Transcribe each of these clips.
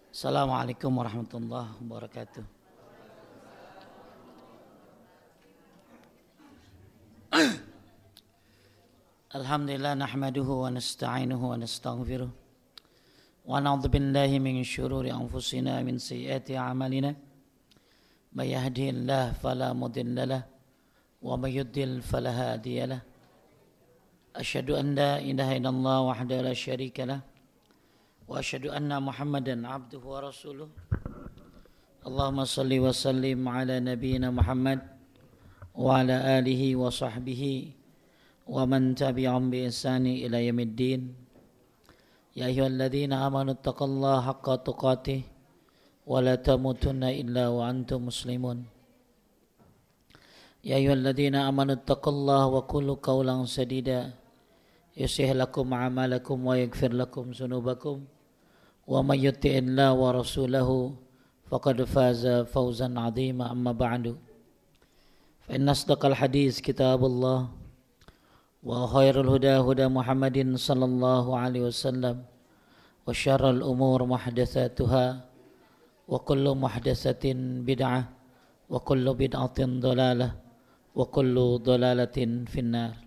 Assalamualaikum warahmatullahi wabarakatuh. Alhamdulillah nahmaduhu wa nasta'inuhu wa nastaghfiruh wa na'udzu billahi min syururi anfusina min sayyiati a'malina may yahdihillahu fala mudilla lahu wa may yudlil fala hadiya lahu. Asyhadu an la ilaha illallah wahdahu la syarika lahu wa asyhadu anna Muhammadan abduhu wa rasuluh. Allahumma salli wa sallim ala nabiyyina Muhammad wa ala alihi wa sahbihi wa man tabi'ahum bi ihsani ila yaumiddin. Ya ayyuhalladzina amanu taqullaha haqqa tuqatih wa la tamutunna illa wa antum muslimun. Ya ayyuhalladzina amanu taqullaha wa qulu qawlan sadida yuslih lakum a'malakum wa yaghfir lakum dzunubakum wa may yuti'illah wa rasulahu faqad faza fawzan 'azima. Amma ba'du, fa inna asdaqal hadis kitabullah wa khairul huda huda Muhammadin sallallahu alaihi wasallam wa syarrul umur muhdatsatuha wa kullu muhdatsatin bid'ah wa kullu bid'atin dhalalah wa kullu dhalalatin finnar.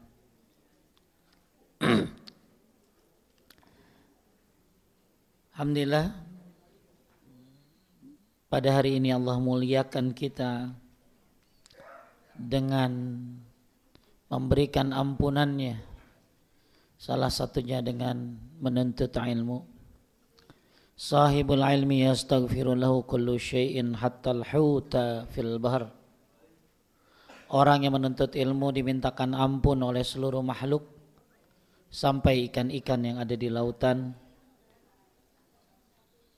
Alhamdulillah, pada hari ini Allah muliakan kita dengan memberikan ampunannya, salah satunya dengan menuntut ilmu. Sahibul ilmi yastaghfiru lahu kullu syai'in hatta al-huta fil bahr. Orang yang menuntut ilmu dimintakan ampun oleh seluruh makhluk sampai ikan-ikan yang ada di lautan.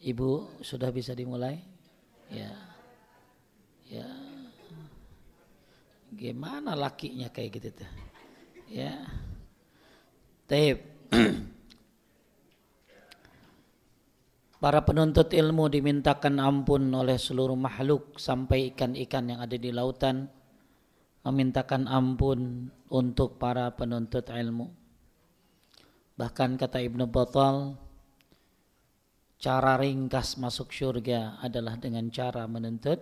Ibu sudah bisa dimulai? Ya. Ya. Gimana lakinya kayak gitu tuh? Ya. Taib. Para penuntut ilmu dimintakan ampun oleh seluruh makhluk sampai ikan-ikan yang ada di lautan memintakan ampun untuk para penuntut ilmu. Bahkan kata Ibnu Battal, cara ringkas masuk surga adalah dengan cara menuntut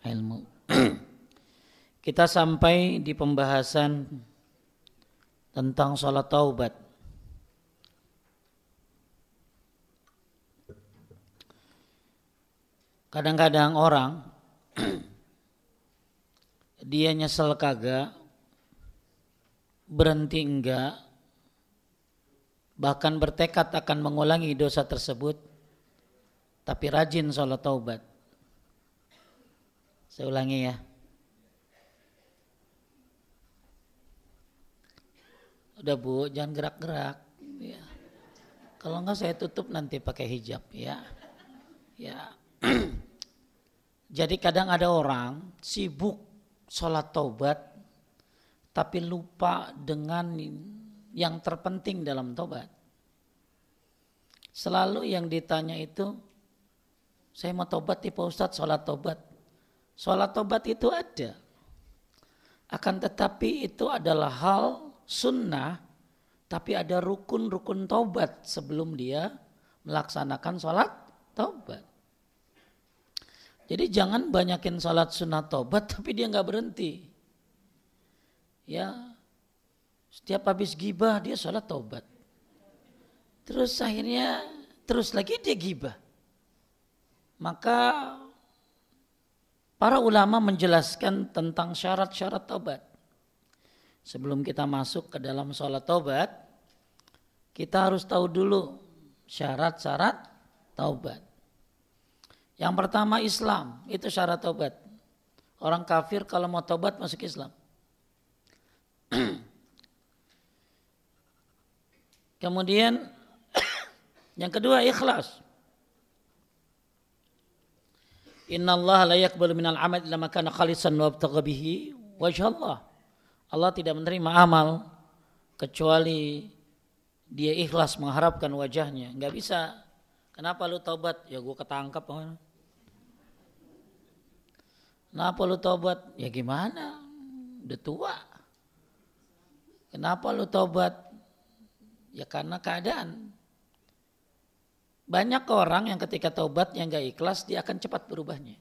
ilmu. Kita sampai di pembahasan tentang salat taubat. Kadang-kadang orang dia nyesel kagak, berhenti enggak, bahkan bertekad akan mengulangi dosa tersebut, tapi rajin salat taubat. Saya ulangi ya. Udah Bu, jangan gerak-gerak. Ya. Kalau enggak saya tutup nanti pakai hijab ya. Ya. Jadi kadang ada orang sibuk salat taubat tapi lupa dengan yang terpenting dalam taubat. Selalu yang ditanya itu, saya mau taubat nih Pak Ustadz, salat taubat. Salat taubat itu ada. Akan tetapi itu adalah hal sunnah, tapi ada rukun-rukun taubat sebelum dia melaksanakan salat taubat. Jadi jangan banyakin salat sunnah taubat tapi dia nggak berhenti. Ya, setiap habis gibah dia salat taubat. Terus akhirnya terus lagi dia gibah. Maka para ulama menjelaskan tentang syarat-syarat taubat. Sebelum kita masuk ke dalam salat taubat, kita harus tahu dulu syarat-syarat taubat. Yang pertama Islam, itu syarat taubat. Orang kafir kalau mau taubat masuk Islam. Kemudian yang kedua ikhlas. Innallaha la yaqbalu minal amal illa ma kana khalisan wa abtagha bihi wajha Allah. Allah tidak menerima amal kecuali dia ikhlas mengharapkan wajahnya. Enggak bisa. Kenapa lu taubat? Ya gua ketangkap. Kenapa lu taubat? Ya gimana? Udah tua. Kenapa lu taubat? Ya karena keadaan. banyak orang yang ketika taubatnya nggak ikhlas, dia akan cepat berubahnya.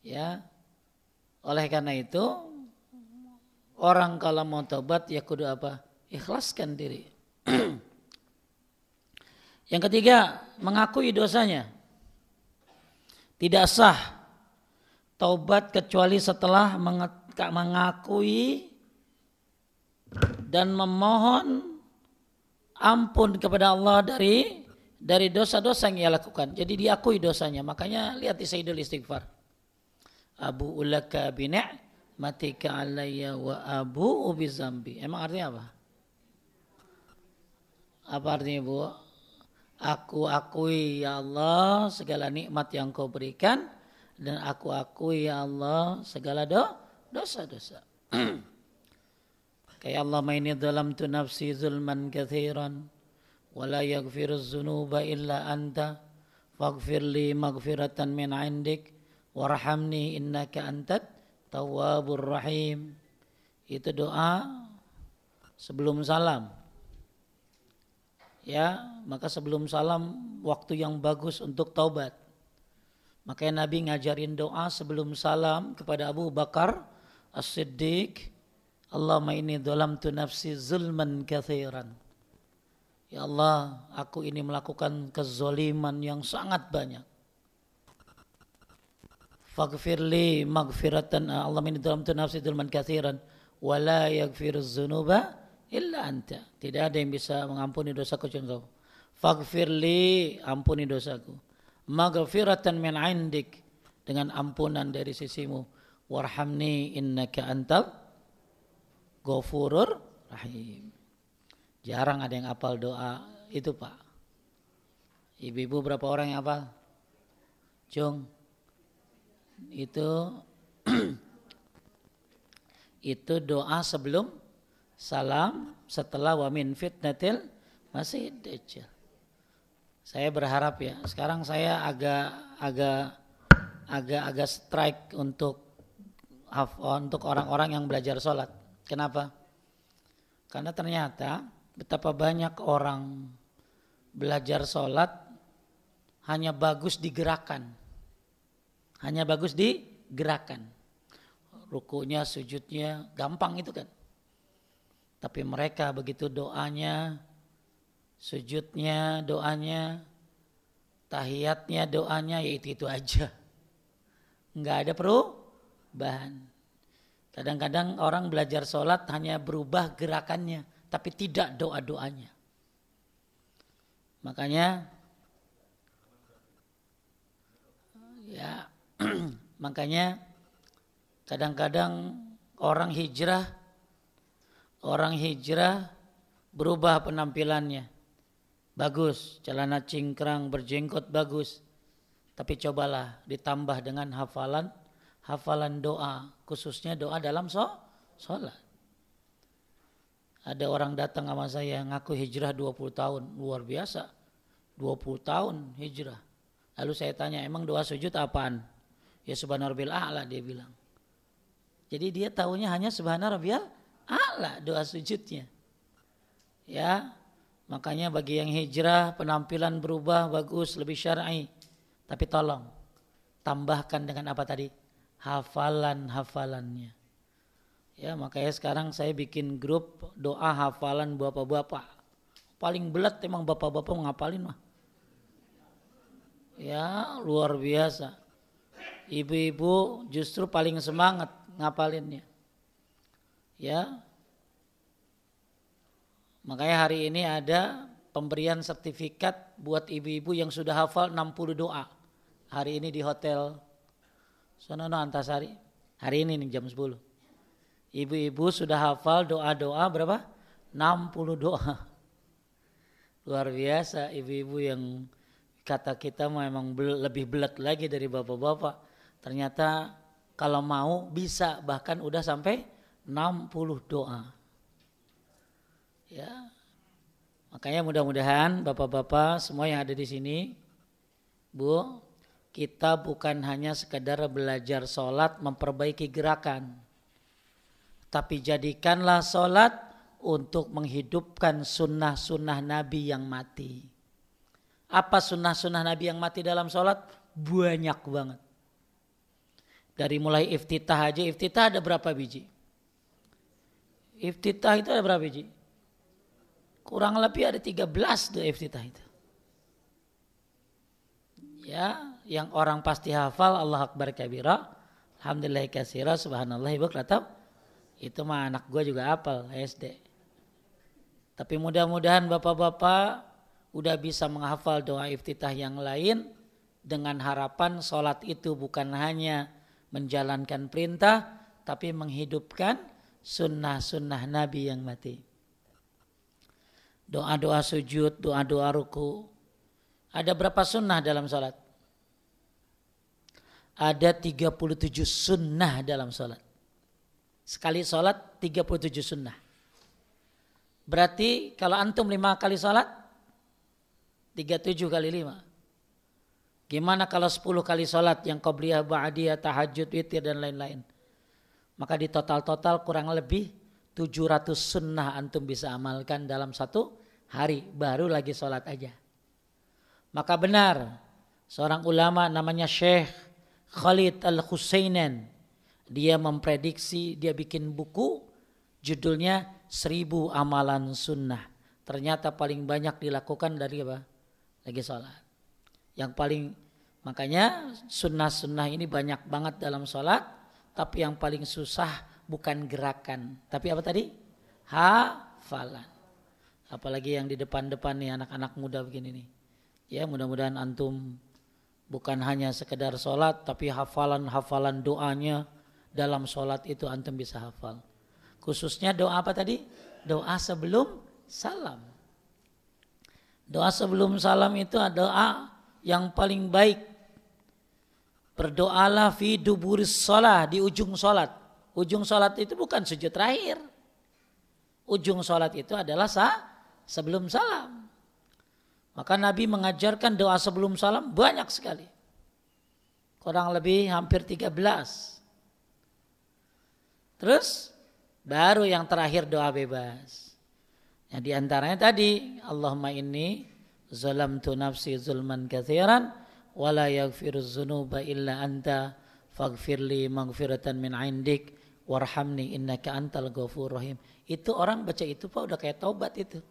Ya, oleh karena itu orang kalau mau taubat ya kudu apa? Ikhlaskan diri. Yang ketiga, mengakui dosanya. Tidak sah taubat kecuali setelah mengakui dan memohon ampun kepada Allah dari dosa-dosa yang ia lakukan. Jadi diakui dosanya. Makanya lihat di Sayyidul Istighfar. Abu ulaka bi ni'matika alayya wa abu bi zambi. Emang artinya apa? Apa artinya, Bu? Aku akui ya Allah segala nikmat yang kau berikan, dan aku akui ya Allah segala dosa-dosa. Kayak Allahumma inni dhalamtu nafsi zulman katsiran wa la yaghfiruz dzunuba illa anta faghfirli maghfiratan min 'indik warhamni innaka antat tawwabur rahim. Itu doa sebelum salam. Ya, maka sebelum salam waktu yang bagus untuk taubat. Makanya Nabi ngajarin doa sebelum salam kepada Abu Bakar As-Siddiq. Allahumma inni dhalamtu nafsi zulman katsiran. Ya Allah, aku ini melakukan kezaliman yang sangat banyak. Faghfirli maghfiratan, Allahumma inni dhalamtu nafsi zulman katsiran wa la yaghfiruz dzunuba illa anta. Tidak ada yang bisa mengampuni dosaku kecuali Engkau. Faghfirli, ampuni dosaku. Maghfiratan min 'indik, dengan ampunan dari sisimu. Warhamni innaka antal ghafurur rahim. Jarang ada yang hafal doa itu, Pak. Ibu-ibu berapa orang yang hafal? Jung. Itu doa sebelum salam, setelah wa min fitnatil masih dajjal. Saya berharap ya, sekarang saya agak strike untuk orang-orang yang belajar sholat. Kenapa? Karena ternyata betapa banyak orang belajar sholat hanya bagus di gerakan. Hanya bagus di gerakan. Rukunya, sujudnya gampang itu kan. Tapi mereka begitu doanya, sujudnya, doanya, tahiyatnya, doanya, ya itu aja. Enggak ada perubahan. Kadang-kadang orang belajar sholat hanya berubah gerakannya, tapi tidak doa-doanya. Makanya, ya, makanya kadang-kadang orang hijrah berubah penampilannya. Bagus, celana cingkrang, berjenggot bagus. Tapi cobalah ditambah dengan hafalan doa, khususnya doa dalam sholat. Ada orang datang sama saya ngaku hijrah 20 tahun, luar biasa. 20 tahun hijrah. Lalu saya tanya, emang doa sujud apaan? Ya subhana rabbil a'la, dia bilang. Jadi dia tahunya hanya subhana rabbil a'la doa sujudnya. Ya, makanya bagi yang hijrah penampilan berubah bagus, lebih syar'i. Tapi tolong tambahkan dengan apa tadi? Hafalannya. Ya, makanya sekarang saya bikin grup doa hafalan bapak-bapak. Paling belat emang bapak-bapak ngapalin mah. Ya, luar biasa. Ibu-ibu justru paling semangat ngapalinnya. Ya. Makanya hari ini ada pemberian sertifikat buat ibu-ibu yang sudah hafal 60 doa. Hari ini di hotel Sonono Antasari. Hari ini nih jam 10. Ibu-ibu sudah hafal doa-doa berapa? 60 doa. Luar biasa ibu-ibu yang kata kita memang lebih belat lagi dari bapak-bapak. Ternyata kalau mau bisa bahkan udah sampai 60 doa. Ya. Makanya mudah-mudahan bapak-bapak semua yang ada di sini, Bu, kita bukan hanya sekedar belajar sholat memperbaiki gerakan. Tapi jadikanlah sholat untuk menghidupkan sunnah-sunnah Nabi yang mati. Apa sunnah-sunnah Nabi yang mati dalam sholat? Banyak banget. Dari mulai iftitah aja, iftitah ada berapa biji? Iftitah itu ada berapa biji? Kurang lebih ada 13 tuh iftitah itu. Ya, yang orang pasti hafal Allah Akbar kabira, alhamdulillah katsira, subhanallah bukratan. Itu mah anak gue juga hafal SD. Tapi mudah-mudahan bapak-bapak udah bisa menghafal doa iftitah yang lain dengan harapan sholat itu bukan hanya menjalankan perintah tapi menghidupkan sunnah-sunnah Nabi yang mati. Doa-doa sujud, doa-doa ruku. Ada berapa sunnah dalam sholat? Ada 37 sunnah dalam sholat. Sekali sholat 37 sunnah. Berarti kalau antum 5 kali sholat 37 kali 5. Gimana kalau 10 kali sholat yang qobliyah, ba'diyah, tahajud, witir dan lain-lain. Maka di total-total kurang lebih 700 sunnah antum bisa amalkan dalam satu hari. Baru lagi sholat aja. Maka benar seorang ulama namanya Syekh Khalid Al-Husainan. Dia memprediksi, dia bikin buku judulnya 1000 amalan sunnah. Ternyata paling banyak dilakukan dari apa? Lagi sholat. Yang paling, makanya sunnah-sunnah ini banyak banget dalam sholat. Tapi yang paling susah bukan gerakan. Tapi apa tadi? Hafalan. Apalagi yang di depan-depan nih anak-anak muda begini nih. Ya mudah-mudahan antum bukan hanya sekedar sholat. Tapi hafalan-hafalan doanya dalam sholat itu antum bisa hafal. Khususnya doa apa tadi? Doa sebelum salam. Doa sebelum salam itu doa yang paling baik. Berdoalah fi duburis shalah, di ujung sholat. Ujung sholat itu bukan sujud terakhir. Ujung sholat itu adalah sebelum salam. Maka Nabi mengajarkan doa sebelum salam banyak sekali. Kurang lebih hampir 13. Terus baru yang terakhir doa bebas. Yang diantaranya tadi, Allahumma inni zalamtu nafsi zulman katsiran wa la yaghfiruz dzunuba illa anta faghfirli maghfiratan min 'indik warhamni innaka antal ghafurur rahim. Itu orang baca itu Pak udah kayak taubat itu.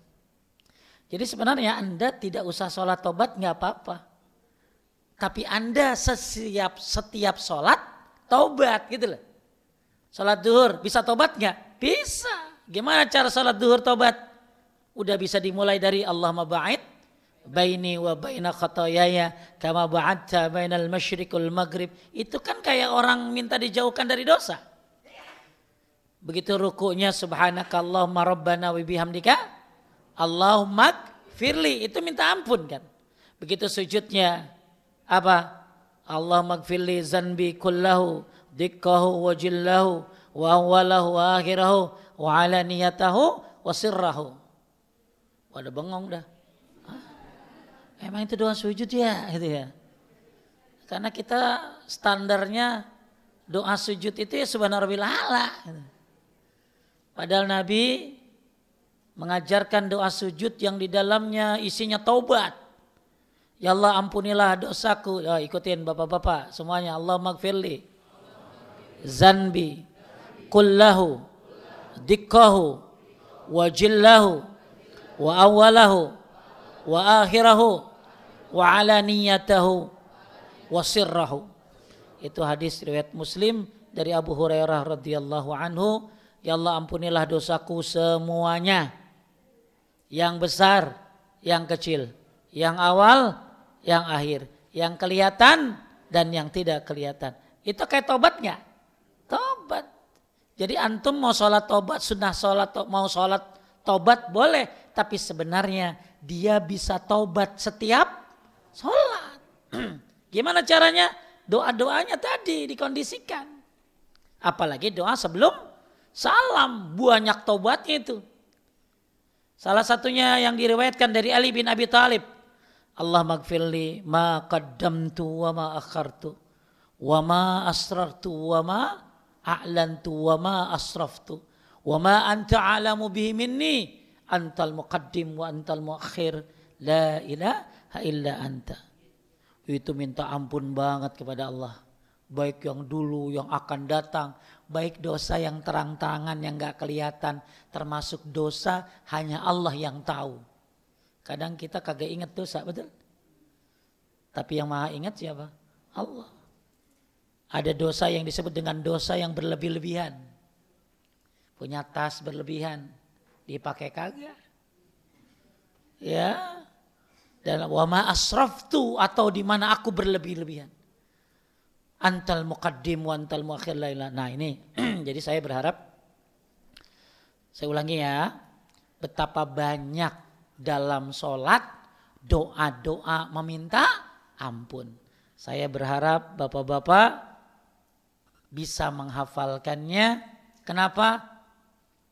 Jadi sebenarnya Anda tidak usah sholat taubat enggak apa-apa. Tapi Anda setiap sholat taubat gitu loh. Sholat duhur bisa taubat enggak? Bisa. Gimana cara sholat duhur taubat? Udah bisa dimulai dari Allahumma ba'id baini wa baina khotoyaya kama ba'adta bainal masyriq wal maghrib. Itu kan kayak orang minta dijauhkan dari dosa. Begitu rukunya subhanakallahumma rabbana wa bihamdika Allahumma gfirli, itu minta ampun kan. Begitu sujudnya apa? Allahumma gfirli zanbi kullahu dikkahu wa jillahu wa awalahu wa akhirahu wa alaniyatahu wa sirrahu. Wadah bengong dah. Emang itu doa sujud ya gitu ya. Karena kita standarnya doa sujud itu ya subhanarabbil a'la. Padahal Nabi mengajarkan doa sujud yang di dalamnya isinya taubat. Ya Allah ampunilah dosaku. Ya, ikutin bapak-bapak semuanya. Allah maghfirli zanbi kullahu dikkahu wa jillahu wa awalahu wa akhirahu wa alaniyatahu wa sirrahu. Itu hadis riwayat Muslim dari Abu Hurairah radhiyallahu anhu. Ya Allah ampunilah dosaku semuanya. Yang besar, yang kecil, yang awal, yang akhir, yang kelihatan dan yang tidak kelihatan. Itu kayak tobat nggak? Tobat. Jadi antum mau sholat tobat, sunnah sholat, mau sholat tobat boleh. Tapi sebenarnya dia bisa tobat setiap sholat. Gimana caranya? Doa-doanya tadi dikondisikan. Apalagi doa sebelum salam, banyak tobatnya itu. Salah satunya yang diriwayatkan dari Ali bin Abi Thalib. Allah maghfirli ma qaddamtu wa ma akhartu wa ma asrartu wa ma a'lantu wa ma asraftu wa ma anta alamu bihi minni antal muqaddim wa antal muakhir la ilaha illa anta. Itu minta ampun banget kepada Allah. Baik yang dulu, yang akan datang. Baik dosa yang terang-terangan, yang gak kelihatan. Termasuk dosa hanya Allah yang tahu. Kadang kita kagak ingat dosa, betul? Tapi yang maha ingat siapa? Allah. Ada dosa yang disebut dengan dosa yang berlebih-lebihan. Punya tas berlebihan, dipakai kagak. Ya. Dan wa ma asraftu, atau di mana aku berlebih-lebihan. Antal muqaddim wa antal muakhir la ilaha. Nah ini, jadi saya berharap, saya ulangi ya, betapa banyak dalam sholat doa-doa meminta ampun. Saya berharap bapak-bapak bisa menghafalkannya. Kenapa?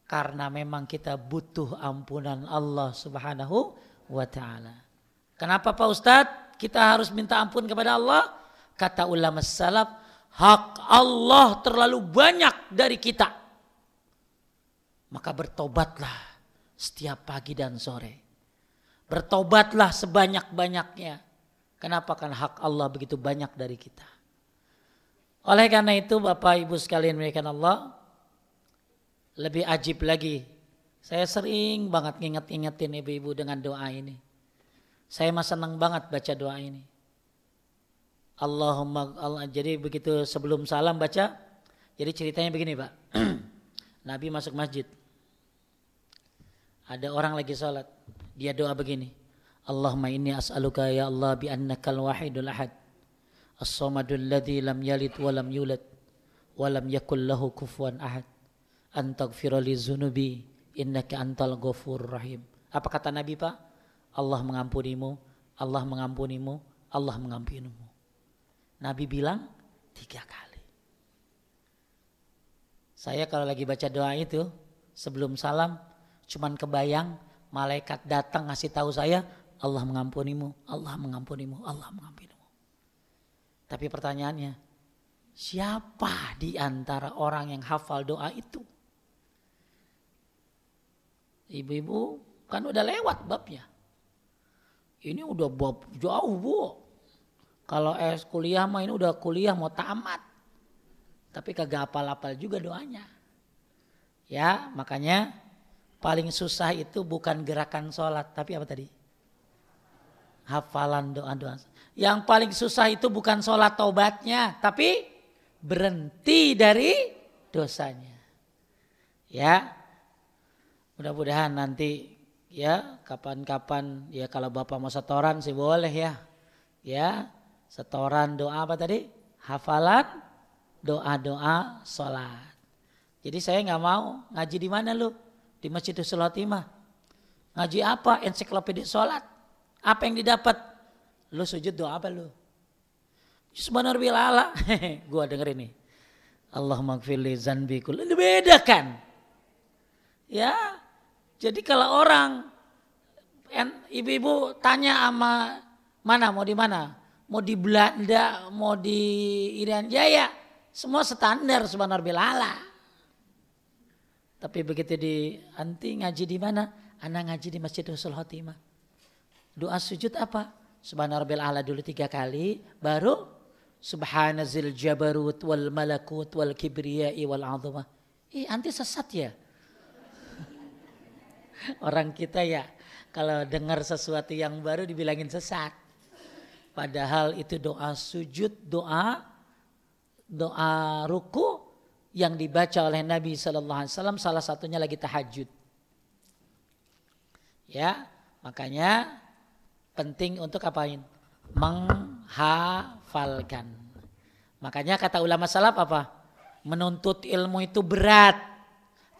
Karena memang kita butuh ampunan Allah Subhanahu wa ta'ala. Kenapa Pak Ustadz kita harus minta ampun kepada Allah? Kata ulama salaf, hak Allah terlalu banyak dari kita. Maka bertobatlah setiap pagi dan sore. Bertobatlah sebanyak-banyaknya. Kenapa? Karena hak Allah begitu banyak dari kita. Oleh karena itu Bapak Ibu sekalian muliakan Allah, lebih ajib lagi. Saya sering banget ngingetin ibu-ibu dengan doa ini. Saya mah senang banget baca doa ini. Allahumma Allah. Jadi begitu sebelum salam baca. Jadi ceritanya begini Pak. Nabi masuk masjid. Ada orang lagi sholat. Dia doa begini. Allahumma inni as'aluka ya Allah bi annakal wahidul ahad. As-samadul ladzi lam yalid wa lam yulad. Wa lam yakul lahu kufuwan ahad. Antaghfira li dzunubi innaka antal ghafurur rahim. Apa kata Nabi Pak? Allah mengampunimu, Allah mengampunimu, Allah mengampunimu. Nabi bilang 3 kali. Saya kalau lagi baca doa itu sebelum salam cuman kebayang malaikat datang ngasih tahu saya Allah mengampunimu, Allah mengampunimu, Allah mengampunimu. Tapi pertanyaannya, siapa di antara orang yang hafal doa itu? Ibu-ibu kan udah lewat babnya. Ini udah bab jauh Bu. Kalau kuliah mah ini udah kuliah mau tamat. Tapi kagak hafal-hafal juga doanya. Ya makanya paling susah itu bukan gerakan sholat. Tapi apa tadi? Hafalan doa-doa. Yang paling susah itu bukan sholat taubatnya. Tapi berhenti dari dosanya. Ya mudah-mudahan nanti ya kapan-kapan ya kalau Bapak mau setoran sih boleh ya. Ya setoran doa apa tadi? Hafalan doa-doa sholat. Jadi saya nggak mau ngaji di mana lu? Di Masjid Husnul Khotimah. Ngaji apa? Ensiklopedia sholat. Apa yang didapat? Lu sujud doa apa lu? Subhanallah ala. Gua denger ini. Allahumma gfirli zanbi kulli. Itu beda kan? Ya. Jadi kalau orang ibu-ibu tanya sama mana mau di mana? Mau di Belanda, mau di Irian Jaya, semua standar subhanallah ala. Tapi begitu di anti ngaji di mana? Anak ngaji di Masjid Husnul Khotimah. Doa sujud apa? Subhanallah ala dulu 3 kali, baru subhanazil jabarut wal malakut wal kibriyai wal azamah. Anti sesat ya? Orang kita ya kalau dengar sesuatu yang baru dibilangin sesat. Padahal itu doa sujud, doa ruku yang dibaca oleh Nabi SAW, salah satunya lagi tahajud. Ya, makanya penting untuk apain? Menghafalkan. Makanya kata ulama salaf apa? Menuntut ilmu itu berat.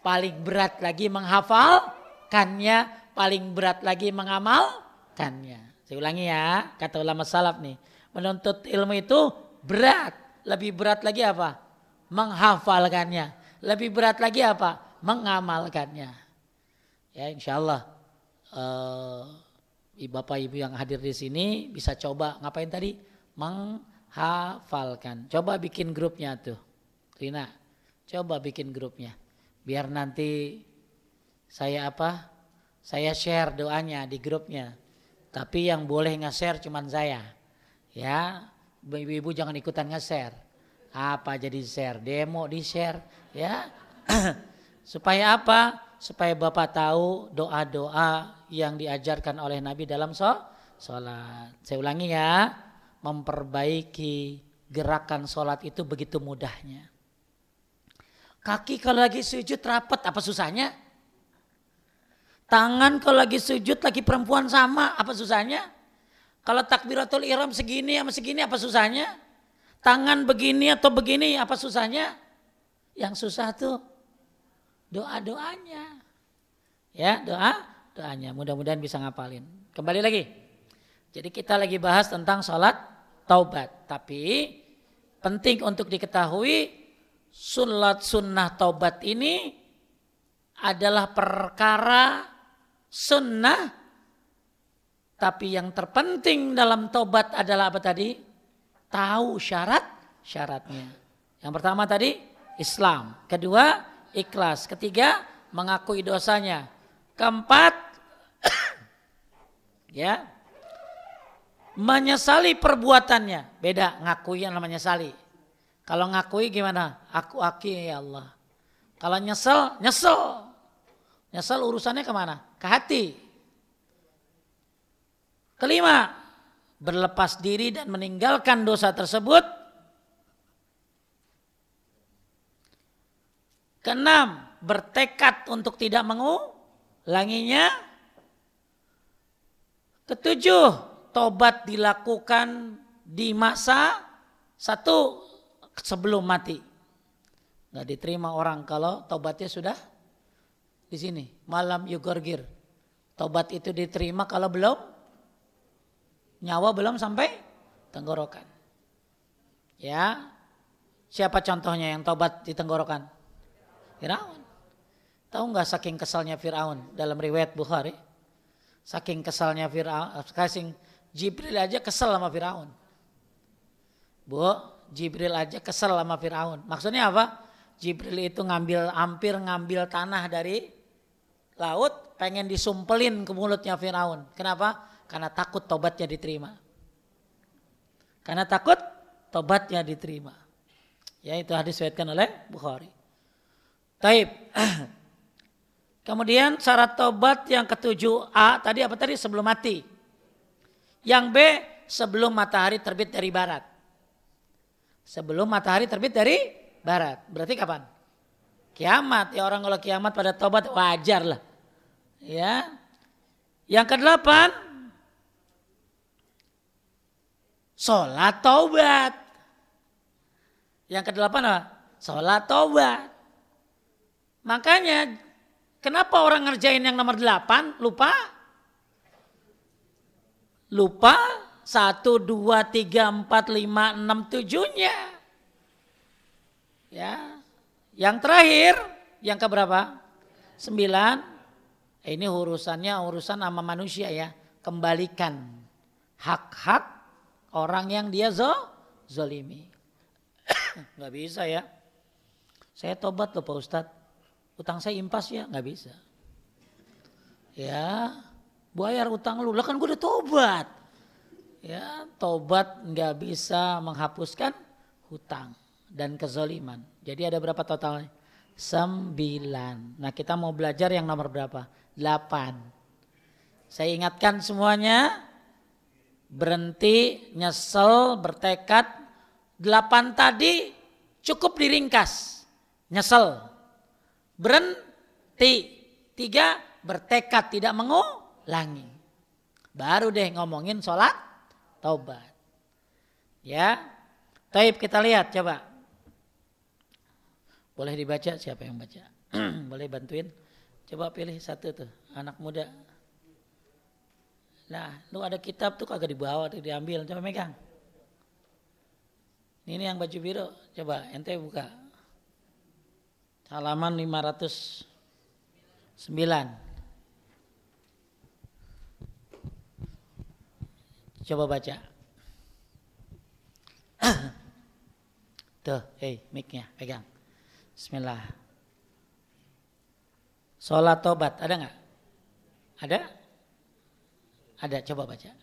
Paling berat lagi menghafal paling berat lagi mengamalkannya. Saya ulangi ya, kata ulama salaf nih. Menuntut ilmu itu berat. Lebih berat lagi apa? Menghafalkannya. Lebih berat lagi apa? Mengamalkannya. Ya insyaallah Bapak Ibu yang hadir di sini bisa coba ngapain tadi? Menghafalkan. Coba bikin grupnya tuh. Rina, coba bikin grupnya. Biar nanti saya share doanya di grupnya. Tapi yang boleh nge-share cuman saya. Ya, ibu-ibu jangan ikutan nge-share. Apa jadi share? Demo di share, ya. Supaya apa? Supaya Bapak tahu doa-doa yang diajarkan oleh Nabi dalam sholat. Saya ulangi ya, memperbaiki gerakan sholat itu begitu mudahnya. Kaki kalau lagi sujud rapat, apa susahnya? Tangan kalau lagi sujud lagi perempuan sama, apa susahnya? Kalau takbiratul ihram segini sama segini, apa susahnya? Tangan begini atau begini, apa susahnya? Yang susah tuh doa-doanya. Ya, doanya. Mudah-mudahan bisa ngapalin. Kembali lagi. Jadi kita lagi bahas tentang sholat taubat. Tapi penting untuk diketahui sholat sunnah taubat ini adalah perkara sunnah. Tapi yang terpenting dalam taubat adalah apa tadi? Tahu syaratnya. Yang pertama tadi Islam. Kedua ikhlas. Ketiga mengakui dosanya. Keempat ya, menyesali perbuatannya. Beda ngakui yang namanya menyesali. Kalau ngakui gimana? Aku ya Allah. Kalau nyesel urusannya kemana? Ke hati. Kelima, berlepas diri dan meninggalkan dosa tersebut. Keenam, bertekad untuk tidak mengulanginya. Ketujuh, tobat dilakukan di masa satu sebelum mati. Nggak diterima orang kalau tobatnya sudah di sini. Malam yugorgir. Tobat itu diterima kalau nyawa belum sampai tenggorokan. Ya, siapa contohnya yang tobat di tenggorokan? Firaun. Tahu nggak saking kesalnya Firaun dalam riwayat Bukhari? Saking kesalnya Firaun, saking Jibril aja kesal sama Firaun. Bu, Jibril aja kesal sama Firaun. Maksudnya apa? Jibril itu hampir ngambil tanah dari laut, pengen disumpelin ke mulutnya Firaun. Kenapa? Karena takut tobatnya diterima. Karena takut tobatnya diterima. Ya, itu hadis diriwayatkan oleh Bukhari. Taib. Kemudian syarat tobat yang ke-7A tadi apa tadi? Sebelum mati. Yang B, sebelum matahari terbit dari barat. Sebelum matahari terbit dari barat. Berarti kapan? Kiamat. Ya, orang kalau kiamat pada tobat wajar lah. Ya. Yang ke-8, sholat taubat. Yang ke-8 apa? Sholat taubat. Makanya kenapa orang ngerjain yang nomor 8 lupa? Lupa 1, 2, 3, 4, 5, 6, 7-nya. Ya. Yang terakhir, yang keberapa? 9. Ini urusan sama manusia ya. Kembalikan hak-hak orang yang dia zolimi. Nggak bisa ya. Saya tobat loh Pak Ustadz. Utang saya impas ya, nggak bisa. Ya, bayar utang lu. Lah kan gue udah tobat. Ya, tobat nggak bisa menghapuskan hutang dan kezaliman. Jadi ada berapa totalnya? 9. Nah, kita mau belajar yang nomor berapa? 8. Saya ingatkan semuanya. Berhenti, nyesel, bertekad. 8 tadi cukup diringkas. Nyesel. Berhenti. 3, bertekad tidak mengulangi. Baru deh ngomongin sholat taubat. Ya. Taib kita lihat coba. Boleh dibaca, siapa yang baca? Boleh bantuin? Coba pilih satu tuh, anak muda. Nah, lu ada kitab tuh kagak dibawa, tuh diambil, coba megang. Ini yang baju biru, coba ente buka. Halaman 509. Coba baca. Tuh, mic-nya pegang. Bismillah. Sholat tobat ada nggak? Ada? Ada, coba baca.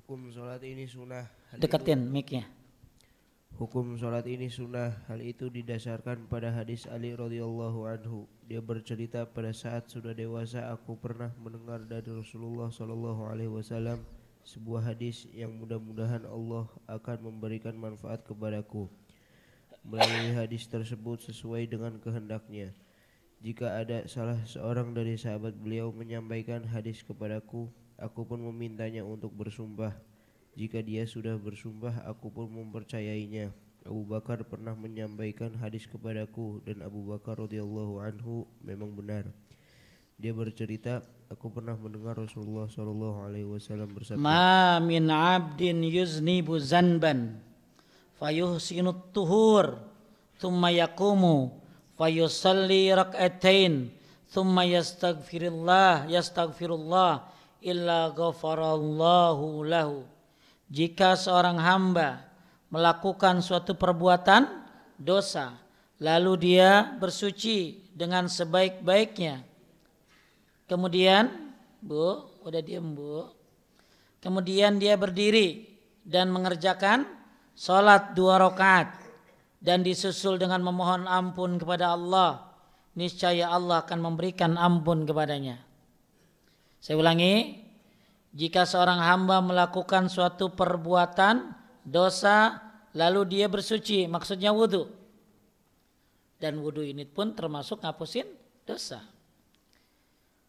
Hukum sholat ini sunnah. Deketin mic-nya. Hukum sholat ini sunnah. Hal itu didasarkan pada hadis Ali radhiyallahu anhu. Dia bercerita, pada saat sudah dewasa aku pernah mendengar dari Rasulullah sallallahu alaihi wasallam sebuah hadis yang mudah-mudahan Allah akan memberikan manfaat kepadaku melalui hadis tersebut sesuai dengan kehendaknya. Jika ada salah seorang dari sahabat beliau menyampaikan hadis kepadaku, aku pun memintanya untuk bersumpah. Jika dia sudah bersumpah, aku pun mempercayainya. Abu Bakar pernah menyampaikan hadis kepadaku dan Abu Bakar radhiyallahu anhu memang benar. Dia bercerita, aku pernah mendengar Rasulullah sallallahu alaihi wasallam bersabda, Ma min 'abdin yuznibu zanban fayuhsinu tuhur thumma yaqumu fayusalli rak'atain thumma yastaghfirullah illa ghafarallahu lahu. Jika seorang hamba melakukan suatu perbuatan dosa, lalu dia bersuci dengan sebaik-baiknya. Kemudian, Bu, udah diem Bu. Kemudian dia berdiri dan mengerjakan sholat 2 rakaat dan disusul dengan memohon ampun kepada Allah. Niscaya Allah akan memberikan ampun kepadanya. Saya ulangi, jika seorang hamba melakukan suatu perbuatan dosa, lalu dia bersuci, maksudnya wudu. Dan wudu ini pun termasuk ngapusin dosa.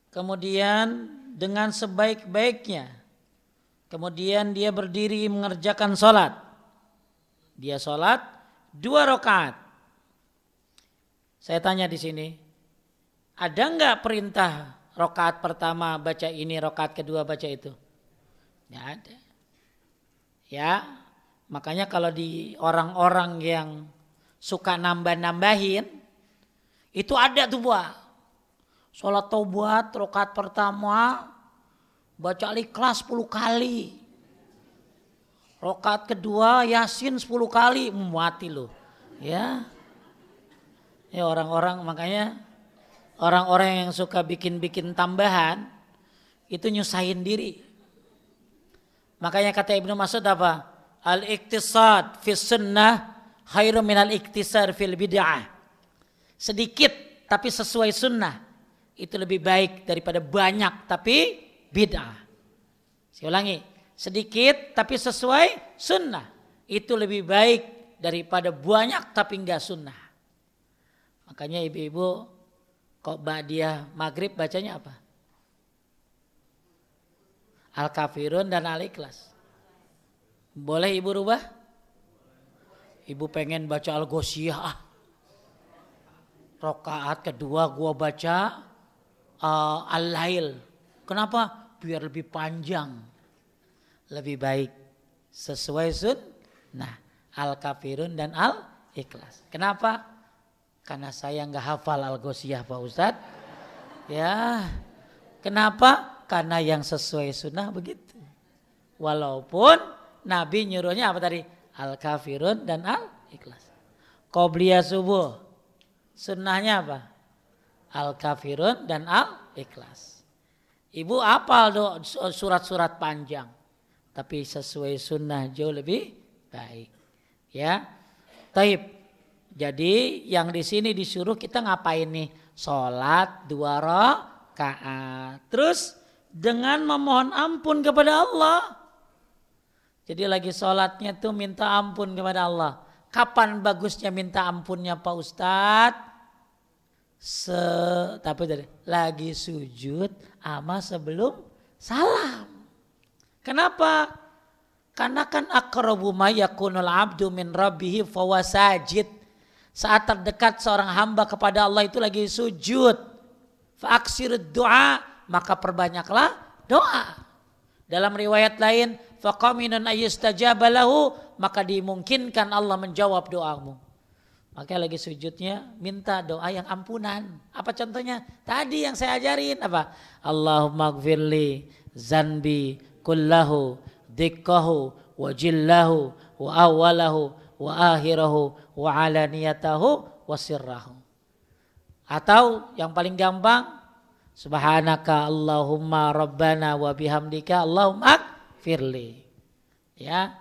Kemudian dengan sebaik-baiknya, kemudian dia berdiri mengerjakan sholat. Dia sholat 2 rakaat. Saya tanya di sini, ada enggak perintah rakaat pertama baca ini, rakaat kedua baca itu? Enggak ada. Ya, makanya kalau di orang-orang yang suka nambah-nambahin, itu ada tuh Pak. Sholat taubat rakaat pertama baca Al-Ikhlas 10 kali. Rakaat kedua Yasin 10 kali, mati loh. Ya. Ya orang-orang, makanya orang-orang yang suka bikin-bikin tambahan itu nyusahin diri. Makanya kata Ibnu Mas'ud apa? Al-iktisad fi sunnah khairum minal iktisar fil bid'ah. Sedikit tapi sesuai sunnah itu lebih baik daripada banyak tapi bid'ah. Saya ulangi, sedikit tapi sesuai sunnah itu lebih baik daripada banyak tapi enggak sunnah. Makanya ibu-ibu kok ba'diyah maghrib bacanya apa? Al-Kafirun dan Al-Ikhlas. Boleh ibu rubah? Ibu pengen baca Al-Ghoshiyah. Rakaat kedua gua baca Al-Lail. Kenapa? Biar lebih panjang. Lebih baik sesuai sunnah. Al-Kafirun dan Al-Ikhlas. Kenapa? Karena saya enggak hafal Al-Ghoshiyah Pak Ustadz. Ya. Kenapa? Karena yang sesuai sunnah begitu. Walaupun Nabi nyuruhnya apa tadi? Al-Kafirun dan Al-Ikhlas. Qobliyah subuh. Sunnahnya apa? Al-Kafirun dan Al-Ikhlas. Ibu hafal surat-surat panjang. Tapi sesuai sunnah jauh lebih baik. Ya. Taib. Jadi yang di sini disuruh kita ngapain nih? Sholat 2 rakaat. Terus dengan memohon ampun kepada Allah. Jadi lagi sholatnya tuh minta ampun kepada Allah. Kapan bagusnya minta ampunnya Pak Ustadz? Tapi tadi lagi sujud ama sebelum salam. Kenapa? Karena kan aqrabu ma yakunul abdu min rabbih fahuwa sajid. Saat terdekat seorang hamba kepada Allah itu lagi sujud. Fa aksirud du'a, maka perbanyaklah doa. Dalam riwayat lain, faqaminun ayyustajaba lahu, maka dimungkinkan Allah menjawab doamu. Maka lagi sujudnya minta doa yang ampunan. Apa contohnya? Tadi yang saya ajarin apa? Allahumma gfirli zanbi kullahu dikkahu wa jillahu wa awalahu wa akhirahu wa alaniyatahu wa sirrahu. Atau yang paling gampang, Subhanaka Allahumma Rabbana wa bihamdika Allahumma firli. Ya.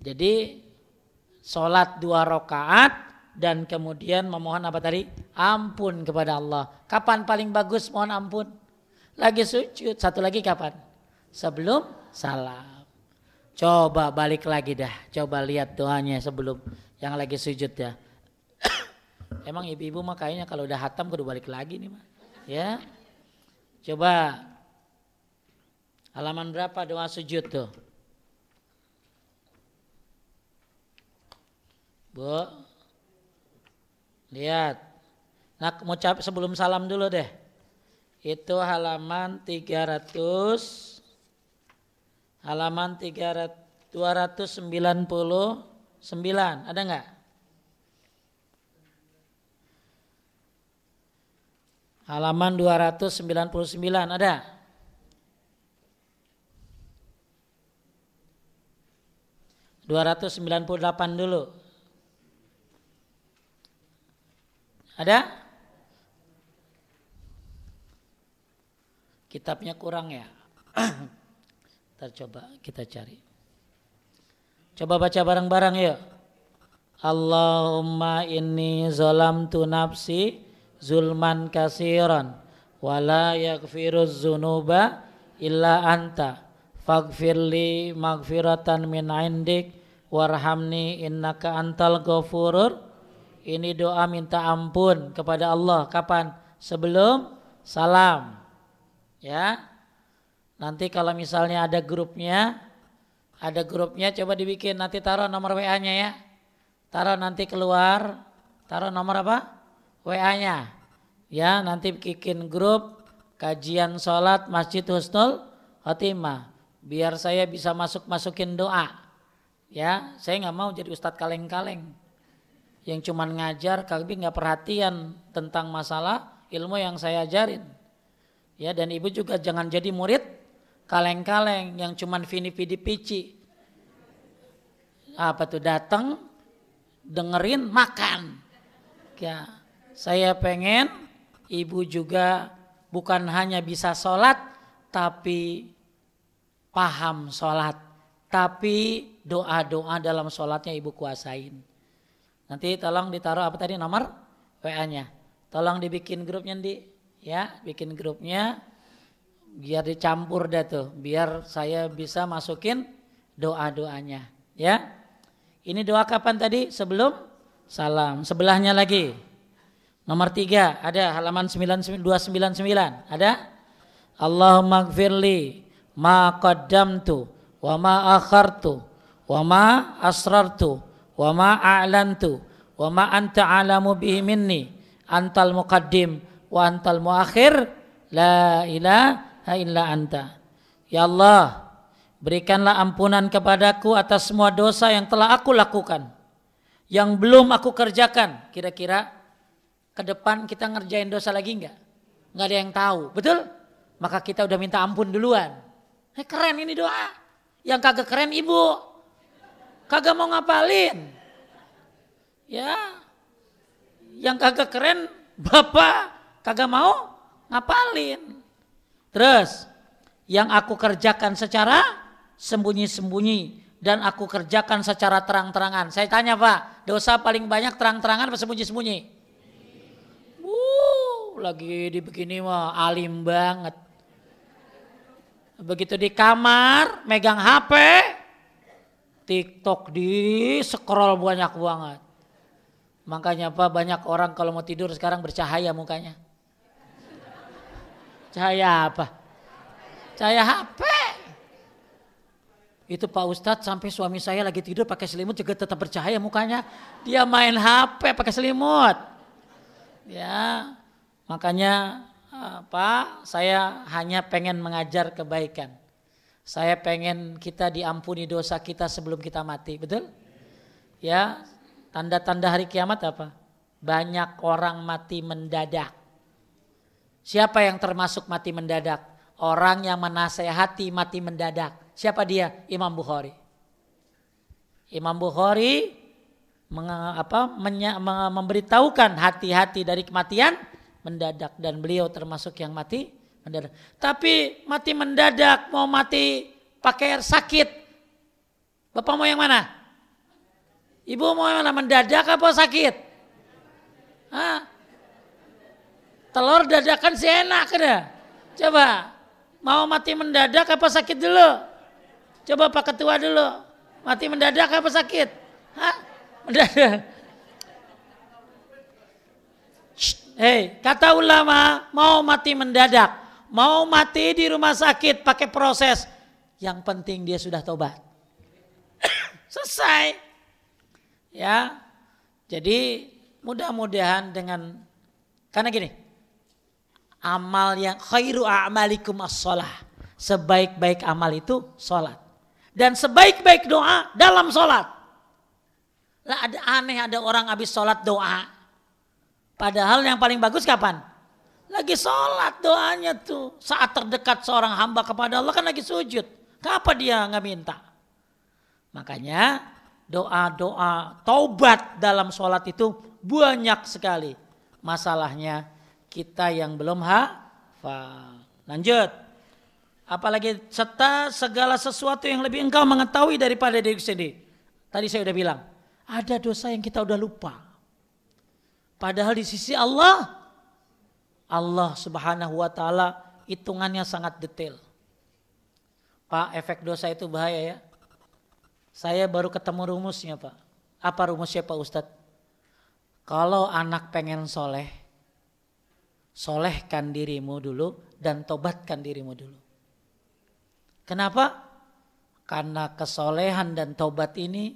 Jadi sholat 2 rakaat dan kemudian memohon apa tadi? Ampun kepada Allah. Kapan paling bagus mohon ampun? Lagi sujud. Satu lagi kapan? Sebelum salam. Coba balik lagi dah. Coba lihat doanya sebelum yang lagi sujud ya. Emang ibu-ibu mah kayaknya kalau udah hatam kudu balik lagi nih mah. Ya. Coba halaman berapa doa sujud tuh? Bu. Lihat. Nah, mau sebelum salam dulu deh. Itu halaman 299. Ada enggak? Halaman 299 ada? (298) dulu. Ada? Kitabnya kurang ya? Ntar coba kita cari. Coba baca bareng-bareng yuk. Allahumma inni zalamtu nafsi zulman kasiran wala yaghfiruz dzunuba illa anta faghfirli maghfiratan min indik warhamni innaka antal ghafurur. Ini doa minta ampun kepada Allah kapan? Sebelum salam. Ya. Nanti kalau misalnya ada grupnya coba dibikin, nanti taruh nomor WA-nya ya. Taruh nanti keluar, taruh nomor apa? WA-nya. Ya, nanti bikin grup kajian sholat Masjid Husnul Khotimah. Biar saya bisa masukin doa. Ya, saya nggak mau jadi ustadz kaleng-kaleng yang cuman ngajar tapi nggak perhatian tentang masalah ilmu yang saya ajarin. Ya, dan ibu juga jangan jadi murid kaleng-kaleng yang cuman vini-vidi pici. Apa tuh, datang dengerin makan. Ya, saya pengen ibu juga bukan hanya bisa sholat tapi paham sholat, tapi doa-doa dalam sholatnya ibu kuasain. Nanti tolong ditaruh apa tadi nomor WA-nya. Tolong dibikin grupnya ya, bikin grupnya biar dicampur dah tuh, biar saya bisa masukin doa-doanya ya. Ini doa kapan tadi? Sebelum salam. Sebelahnya lagi. Nomor 3 ada halaman 299. Ada? Allahumma gfirli ma qaddamtu wa ma akhartu wa ma asrartu wa ma a'lantu wa ma anta alamu bihi minni antal muqaddim wa antal muakhir la ilaha illa anta. Ya Allah, berikanlah ampunan kepadaku atas semua dosa yang telah aku lakukan, yang belum aku kerjakan. Kira-kira ke depan kita ngerjain dosa lagi enggak? Enggak ada yang tahu, betul? Maka kita udah minta ampun duluan. Keren ini doa. Yang kagak keren ibu, kagak mau ngapalin. Ya, yang kagak keren bapak kagak mau ngapalin. Terus, yang aku kerjakan secara sembunyi-sembunyi dan aku kerjakan secara terang-terangan. Saya tanya Pak, dosa paling banyak terang-terangan atau sembunyi-sembunyi? Lagi dibegini mah alim banget. Begitu di kamar megang HP, TikTok di scroll banyak banget. Makanya Pak, banyak orang kalau mau tidur sekarang bercahaya mukanya. Cahaya apa? Cahaya HP. Itu Pak Ustadz sampai suami saya lagi tidur pakai selimut juga tetap bercahaya mukanya. Dia main HP pakai selimut. Ya, makanya Pak, saya hanya pengen mengajar kebaikan. Saya pengen kita diampuni dosa kita sebelum kita mati, betul? Ya, tanda-tanda hari kiamat apa? Banyak orang mati mendadak. Siapa yang termasuk mati mendadak? Orang yang menasehati mati mendadak. Siapa dia? Imam Bukhari. Imam Bukhari memberitahukan hati-hati dari kematian mendadak dan beliau termasuk yang mati mendadak. Tapi mati mendadak mau mati pakai sakit. Bapak mau yang mana? Ibu mau yang mana? Mendadak apa sakit? Hah? Telur dadakan sih enak dah. Coba mau mati mendadak apa sakit dulu? Coba Pak Ketua dulu. Mati mendadak apa sakit? Hah? Mendadak. Hei, kata ulama mau mati mendadak, mau mati di rumah sakit pakai proses, yang penting dia sudah tobat. Selesai. Ya. Jadi mudah-mudahan dengan, karena gini, amal yang khairu a'malikum as-shalah. Sebaik-baik amal itu sholat. Dan sebaik-baik doa dalam sholat. Lah ada aneh, ada orang habis sholat doa. Padahal yang paling bagus kapan? Lagi sholat doanya tuh. Saat terdekat seorang hamba kepada Allah kan lagi sujud. Kapan dia nggak minta? Makanya doa-doa taubat dalam sholat itu banyak sekali. Masalahnya kita yang belum hafal. Lanjut. Apalagi serta segala sesuatu yang lebih engkau mengetahui daripada diri sendiri. Tadi saya udah bilang. Ada dosa yang kita udah lupa. Padahal di sisi Allah Subhanahu wa ta'ala hitungannya sangat detail. Pak, efek dosa itu bahaya ya. Saya baru ketemu rumusnya Pak. Apa rumusnya Pak Ustadz? Kalau anak pengen soleh, solehkan dirimu dulu dan tobatkan dirimu dulu. Kenapa? Karena kesolehan dan tobat ini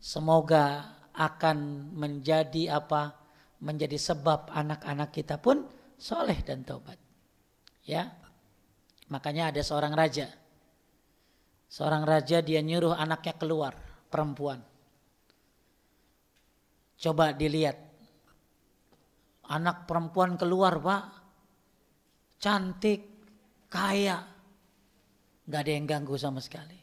semoga akan menjadi apa? Menjadi sebab anak-anak kita pun soleh dan tobat. Ya, makanya ada seorang raja. Seorang raja dia nyuruh anaknya keluar, perempuan. Coba dilihat. Anak perempuan keluar Pak. Cantik, kaya. Gak ada yang ganggu sama sekali.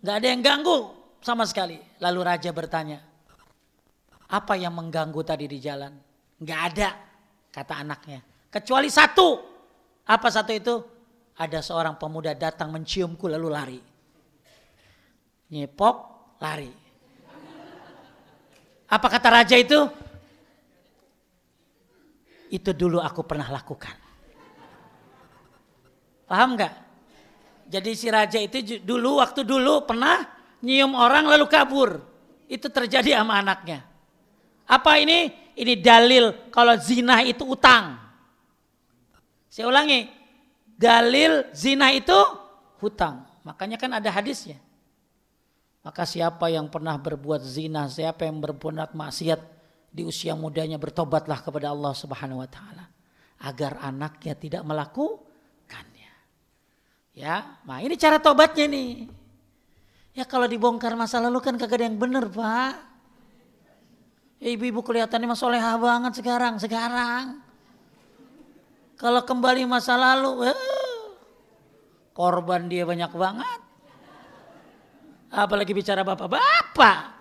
Gak ada yang ganggu sama sekali. Lalu raja bertanya. Apa yang mengganggu tadi di jalan? Gak ada, kata anaknya. Kecuali satu. Apa satu itu? Ada seorang pemuda datang menciumku lalu lari. Nyepok, lari. Apa kata raja itu? Itu dulu aku pernah lakukan. Paham gak? Jadi si raja itu waktu dulu pernah nyium orang lalu kabur. Itu terjadi sama anaknya. Apa ini? Ini dalil kalau zina itu utang. Saya ulangi. Dalil zina itu hutang. Makanya kan ada hadisnya. Maka siapa yang pernah berbuat zina, siapa yang berbuat maksiat di usia mudanya bertobatlah kepada Allah Subhanahu wa taala agar anaknya tidak melakukannya. Ya, nah ini cara tobatnya nih. Ya kalau dibongkar masa lalu kan kagak ada yang benar, Pak. Ibu-ibu kelihatannya mah solehah banget sekarang. Kalau kembali masa lalu, korban dia banyak banget. Apalagi bicara bapak-bapak.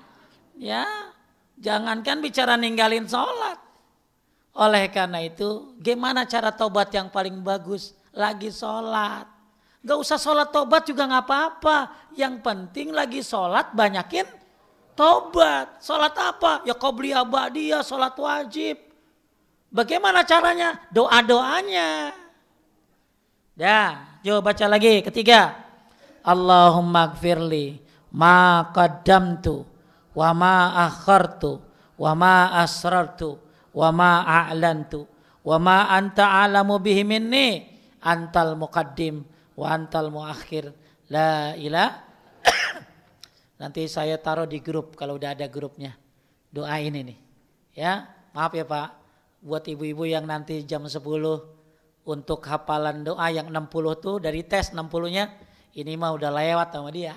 Ya, jangankan bicara ninggalin sholat. Oleh karena itu, gimana cara tobat yang paling bagus? Lagi sholat. Gak usah sholat tobat juga gak apa-apa. Yang penting lagi sholat banyakin tobat. Sholat apa? Ya qobliyah ba'diyah, sholat wajib. Bagaimana caranya? Doa-doanya. Dah, coba baca lagi. Ketiga. Allahumma gfirli ma qaddamtu wa ma akhartu wa ma asrartu wa ma a'lantu wa ma anta a'lamu bihi minni antal muqaddim wa antal muakhir la ilaha. Nanti saya taruh di grup kalau udah ada grupnya. Doa ini nih. Ya, maaf ya Pak. Buat ibu-ibu yang nanti jam 10 untuk hafalan doa yang 60 tuh dari tes 60-nya ini mah udah lewat sama dia.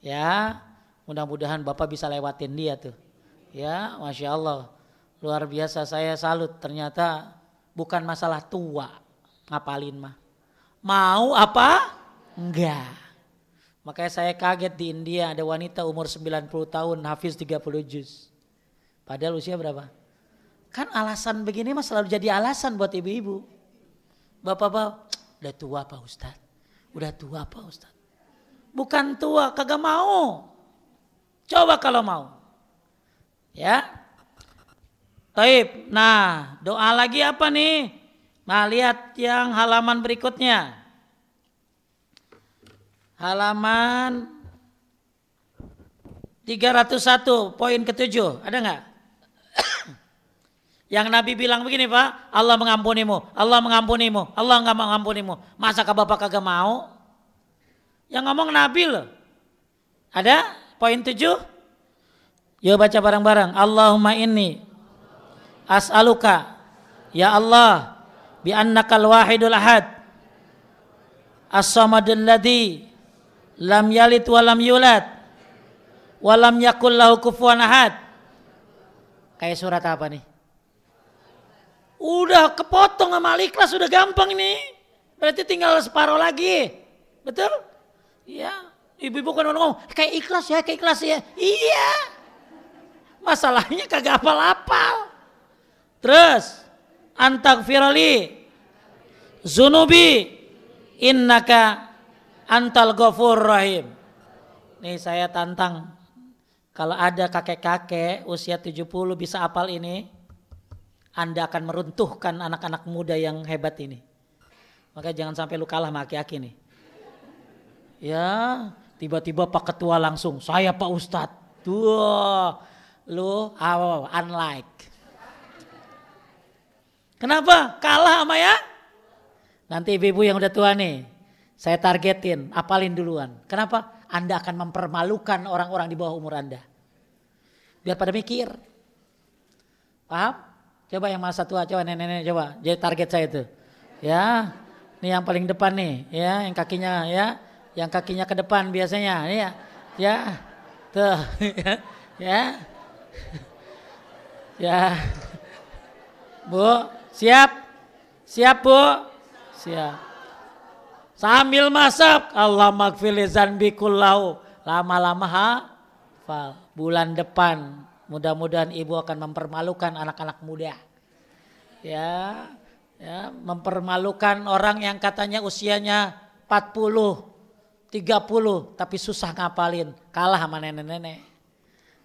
Ya, mudah-mudahan Bapak bisa lewatin dia tuh. Ya, Masya Allah. Luar biasa, saya salut. Ternyata bukan masalah tua ngapalin mah. Mau apa? Enggak. Makanya saya kaget di India ada wanita umur 90 tahun hafiz 30 juz. Padahal usia berapa? Kan alasan begini mah selalu jadi alasan buat ibu-ibu. Bapak-bapak, udah tua Pak Ustadz. Udah tua Pak Ustadz. Bukan tua, kagak mau. Coba kalau mau. Ya. Taib. Nah, doa lagi apa nih? Nah, lihat yang halaman berikutnya. Halaman 301, poin ke-7. Ada enggak? Yang Nabi bilang begini Pak, Allah mengampunimu, Allah mengampunimu, Allah enggak mengampunimu. Masakah Bapak kagak mau? Yang ngomong Nabi loh. Ada poin 7? Yuk baca bareng-bareng. Allahumma inni as'aluka ya Allah bi annakal wahidul ahad as-samadul ladzi lam yalid wa lam yulad wa lam yakul lahu kufuwan ahad. Kayak surat apa nih? Udah kepotong sama Al-Ikhlas, udah gampang nih. Berarti tinggal separuh lagi. Betul? Iya. Ibu-ibu kan ngomong, kayak ikhlas ya, kayak ikhlas ya. Iya. Masalahnya kagak hafal-hafal. Terus, antaghfirli zunubi innaka antal ghafurur rahim. Nih saya tantang, kalau ada kakek-kakek usia 70 bisa hafal ini, Anda akan meruntuhkan anak-anak muda yang hebat ini. Maka jangan sampai lu kalah sama aki-aki nih. Ya, tiba-tiba Pak Ketua langsung, saya Pak Ustadz. Tuh, lu unlike. Kenapa? Kalah sama ya? Nanti ibu-ibu yang udah tua nih, saya targetin, apalin duluan. Kenapa? Anda akan mempermalukan orang-orang di bawah umur Anda. Biar pada mikir. Paham? Coba yang masa tua, coba nenek-nenek, coba. Jadi target saya itu. Ya, ini yang paling depan nih, ya, yang kakinya ya, yang kakinya ke depan biasanya, ya, ya, tuh, ya, ya, Bu, siap Bu, siap. Sambil masak, Allah magfirli zanbi kullahu, lama-lama hafal. Bulan depan mudah-mudahan ibu akan mempermalukan anak-anak muda. Ya, ya, mempermalukan orang yang katanya usianya 40, 30 tapi susah ngapalin, kalah sama nenek-nenek.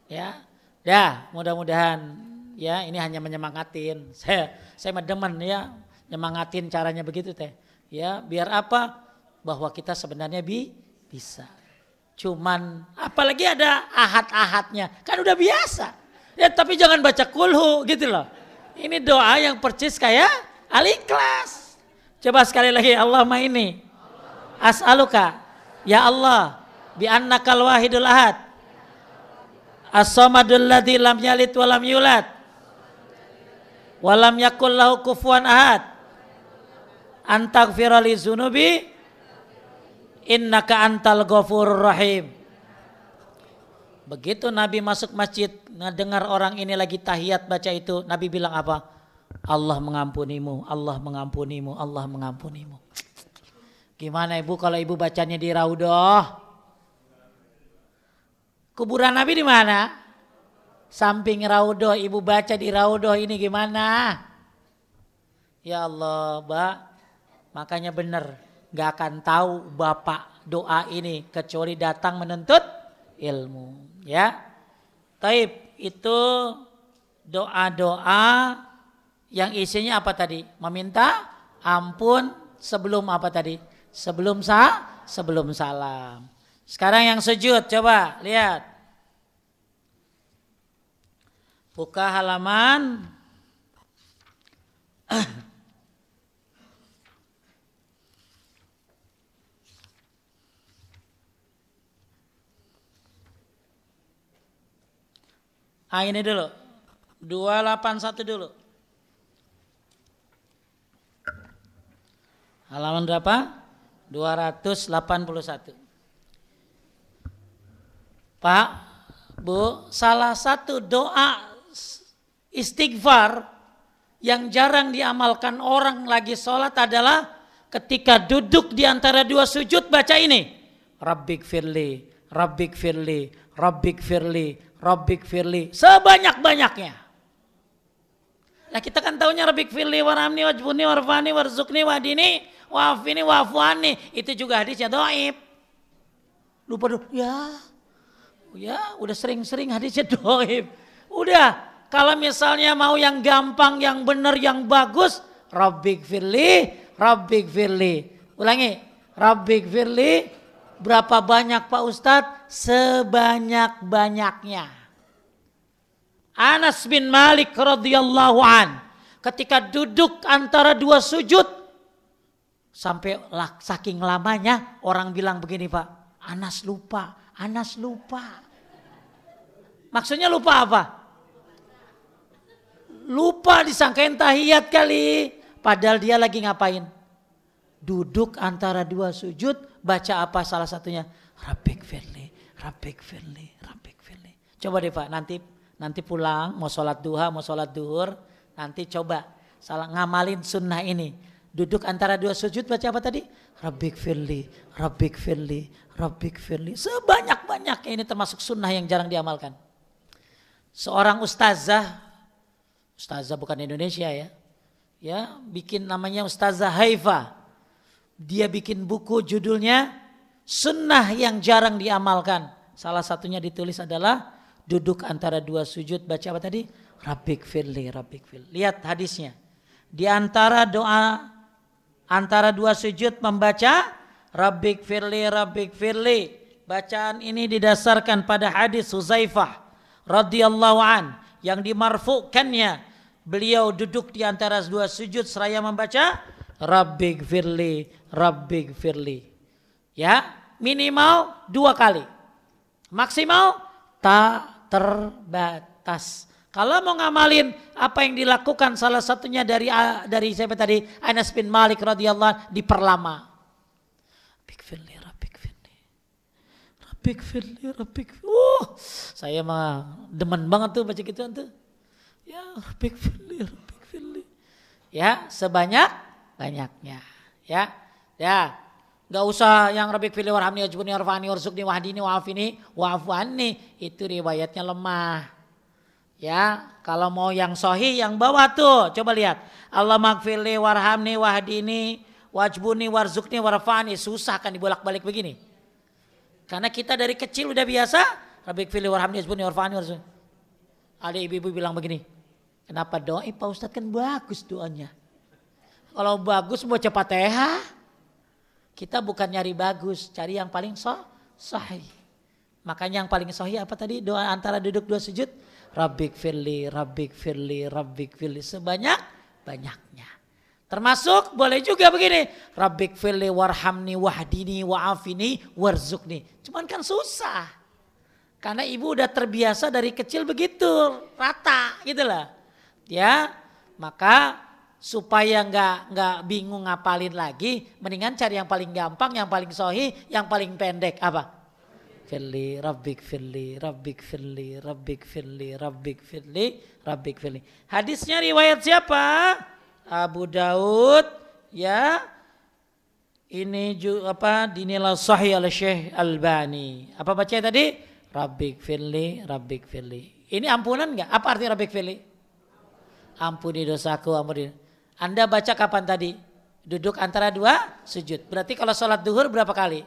Ya. Ya, mudah-mudahan ya ini hanya menyemangatin. Saya demen ya, nyemangatin caranya begitu teh. Ya, biar apa? Bahwa kita sebenarnya bisa. Cuman apalagi ada ahad-ahadnya, kan udah biasa. Ya tapi jangan baca kulhu gitu loh. Ini doa yang percis kayak Al-Ikhlas. Coba sekali lagi, Allahumma ini as'aluka ya Allah bi annakal wahidul ahad as-samadul ladzi lam yalid wa lam yulad wa lam yakul lahu kufuwan ahad antaghfira li dzunubi innaka antal ghafurur rahim. Begitu Nabi masuk masjid, dengar orang ini lagi tahiyat baca itu, Nabi bilang apa? Allah mengampunimu, Allah mengampunimu, Allah mengampunimu. Gimana ibu kalau ibu bacanya di Raudhah? Kuburan Nabi di mana? Samping Raudhah, ibu baca di Raudhah ini gimana? Ya Allah, Mbak, makanya benar. Gak akan tahu Bapak doa ini kecuali datang menuntut ilmu. Ya, taib itu doa-doa yang isinya apa tadi? Meminta ampun sebelum apa tadi? Sebelum salam. Sekarang yang sujud, coba lihat. Buka halaman ini dulu. 281 dulu. Halaman berapa? 281. Pak, Bu, salah satu doa istighfar yang jarang diamalkan orang lagi sholat adalah ketika duduk di antara dua sujud baca ini. Rabbik firli, Rabbik firli, Rabbik firli, Rabbik firli, sebanyak-banyaknya. Lah kita kan taunya rabbik firli warhamni wajbuni warfani warzukni wahdini wa'afini wa'fuani. Itu juga hadisnya dhaif. Lupa dulu. Ya, udah sering-sering hadisnya dhaif. Udah, kalau misalnya mau yang gampang, yang benar, yang bagus, rabbik firli. Ulangi. Rabbik firli. Berapa banyak Pak Ustadz? Sebanyak-banyaknya. Anas bin Malik radhiyallahu an ketika duduk antara dua sujud sampai saking lamanya orang bilang begini Pak, Anas lupa. Maksudnya lupa apa? Lupa disangkain tahiyat kali. Padahal dia lagi ngapain? Duduk antara dua sujud, baca apa salah satunya? Rabbik firli. Coba deh Pak, nanti pulang mau sholat duha, mau sholat duhur, nanti coba ngamalin sunnah ini. Duduk antara dua sujud baca apa tadi? Rabbik firli. Sebanyak-banyaknya, ini termasuk sunnah yang jarang diamalkan. Seorang ustazah bukan Indonesia ya bikin namanya Ustazah Haifa. Dia bikin buku judulnya Sunnah yang jarang diamalkan. Salah satunya ditulis adalah duduk antara dua sujud baca apa tadi? Rabbik firli. Lihat hadisnya. Di antara doa antara dua sujud membaca Rabbik firli. Bacaan ini didasarkan pada hadis Huzaifah radhiyallahu an yang dimarfukannya. Beliau duduk di antara dua sujud seraya membaca Rabbik firli. Ya, minimal 2 kali. Maksimal tak terbatas. Kalau mau ngamalin apa yang dilakukan salah satunya dari siapa tadi? Anas bin Malik radhiyallahu anhu diperlama. Rabbik firli. Saya mah demen banget tuh baca gituan tuh. Ya, rabbik firli. Ya, sebanyak-banyaknya. Ya. Gak usah yang rabbik firli warhamni wajbuni warfani warzukni wahdini wa'afini wa'fuani, itu riwayatnya lemah. Ya, kalau mau yang sahih yang bawah tuh, coba lihat. Allahumma gfirli warhamni wahdini wajbuni warzukni warfani, susah kan dibolak-balik begini. Karena kita dari kecil udah biasa rabbik firli warhamni wajbuni warfani warzukni. Ada ibu-ibu bilang begini, kenapa doa Pak Ustadz kan bagus doanya. Kalau bagus mau cepat Fatihah. Kita bukan nyari bagus, cari yang paling sahih. Makanya yang paling sahih apa tadi? Doa antara duduk dua sujud. Rabbik firli. Sebanyak-banyaknya. Termasuk boleh juga begini. Rabbik firli warhamni wahdini wa'afini warzukni. Cuman kan susah. Karena ibu udah terbiasa dari kecil begitu. Rata gitu lah. Ya, maka supaya nggak bingung ngapalin lagi, mendingan cari yang paling gampang, yang paling sahih, yang paling pendek. Apa? Rabbik firli. Hadisnya riwayat siapa? Abu Daud. Ya, ini juga dinilai sahih oleh Syekh Albani. Apa baca tadi? Rabbik firli. Ini ampunan nggak? Apa arti rabbik firli? Ampuni dosaku, ampuni. Anda baca kapan tadi? Duduk antara dua sujud. Berarti kalau sholat duhur berapa kali?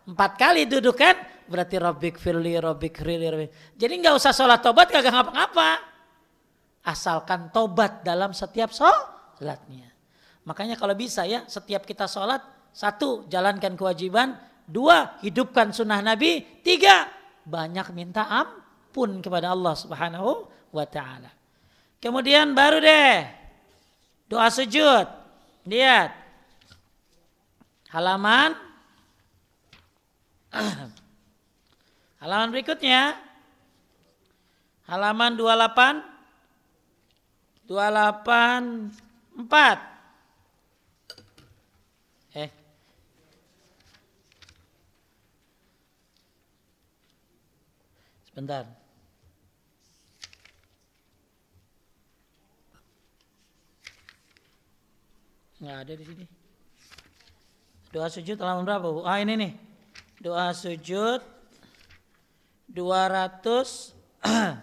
4 kali duduk kan? Berarti rabbik firli. Jadi nggak usah sholat tobat, kagak ngapa-ngapa. Asalkan tobat dalam setiap sholatnya. Makanya kalau bisa ya, setiap kita sholat, 1, jalankan kewajiban. 2, hidupkan sunnah Nabi. 3, banyak minta ampun kepada Allah Subhanahu wa ta'ala. Kemudian baru deh doa sujud. Lihat. Halaman berikutnya. Halaman 284. Sebentar. Nggak ada di sini. Doa sujud halaman berapa, Bu? Ini nih. Doa sujud 264.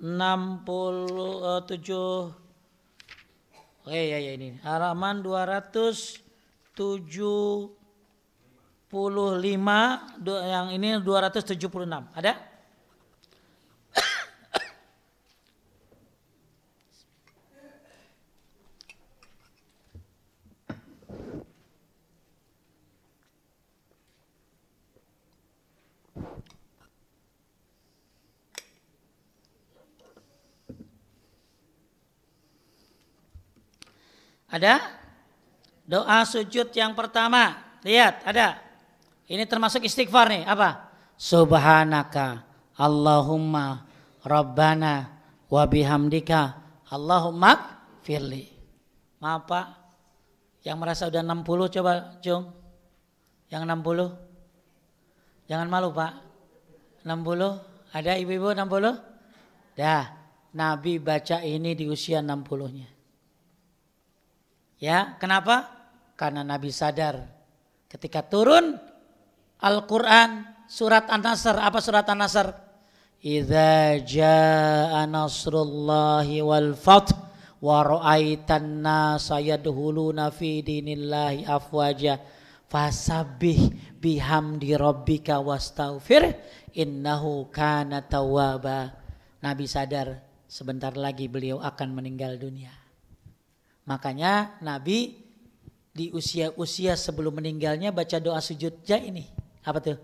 67. Oke ya ini. Halaman 275, yang ini 276. Ada? Ada? Doa sujud yang pertama. Lihat, ada. Ini termasuk istighfar nih. Apa? Subhanaka Allahumma Rabbana wa bihamdika Allahumma firli. Maaf Pak, yang merasa udah 60 coba Jung. Yang 60. Jangan malu Pak. 60. Ada ibu-ibu 60? Dah, Nabi baca ini di usia 60-nya. Ya, kenapa? Karena Nabi sadar ketika turun Al-Quran surat An-Nasr. Apa surat An-Nasr? Idza jaa nasrullahi wal fath wa ra'aitan nasa yadkhuluna fi dinillahi afwaja fasabbih bihamdi rabbika wastaghfir innahu kana tawwaba. Nabi sadar sebentar lagi beliau akan meninggal dunia. Makanya Nabi di usia-usia sebelum meninggalnya baca doa sujudnya ini. Apa tuh?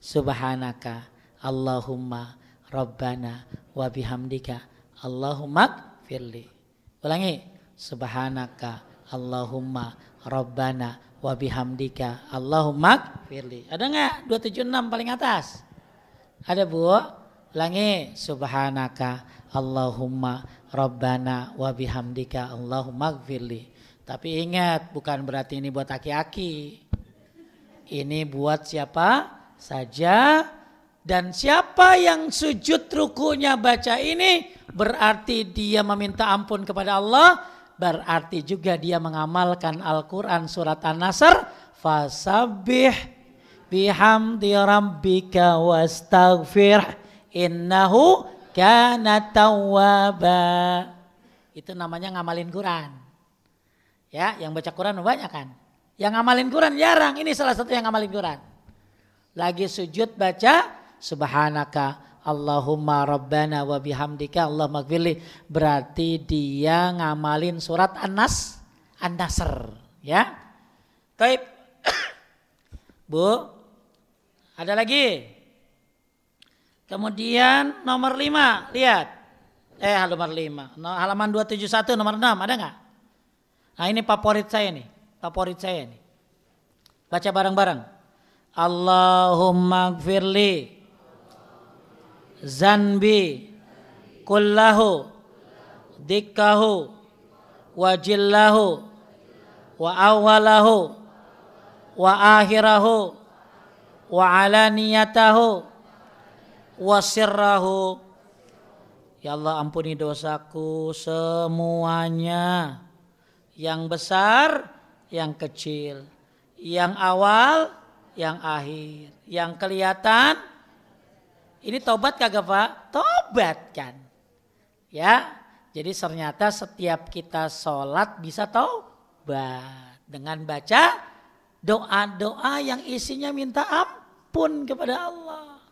Subhanaka Allahumma Rabbana wa bihamdika Allahumma firli. Ulangi. Subhanaka Allahumma Rabbana wa bihamdika Allahumma firli. Ada enggak? 276 paling atas. Ada Bu? Ulangi. Subhanaka Allahumma Rabbana wa bihamdika Allahumma gfirli. Tapi ingat, bukan berarti ini buat aki-aki. Ini buat siapa saja. Dan siapa yang sujud rukunya baca ini, berarti dia meminta ampun kepada Allah. Berarti juga dia mengamalkan Al-Quran surat An-Nasr. Fasabbih bihamdi rabbika wastaghfir innahu kana tawwaba. Itu namanya ngamalin Quran. Ya, yang baca Quran banyak kan. Yang ngamalin Quran jarang. Ini salah satu yang ngamalin Quran. Lagi sujud baca Subhanaka Allahumma Rabbana wa bihamdika Allahumma gfirli. Berarti dia ngamalin surat An-Nasr. Ya. Baik. Bu, ada lagi? Kemudian nomor 5, lihat. Nomor 5. Halaman 271 nomor 6, ada enggak? Nah ini favorit saya nih. Baca bareng-bareng. Allahumma gfirli zanbi kullahu dikkahu wa jillahu wa awalahu wa akhirahu wa alaniyatahu wasirrahu. Ya Allah, ampuni dosaku semuanya, yang besar, yang kecil, yang awal, yang akhir, yang kelihatan. Ini tobat kagak Pak? Tobat kan. Ya, jadi ternyata setiap kita sholat bisa tobat dengan baca doa-doa yang isinya minta ampun kepada Allah.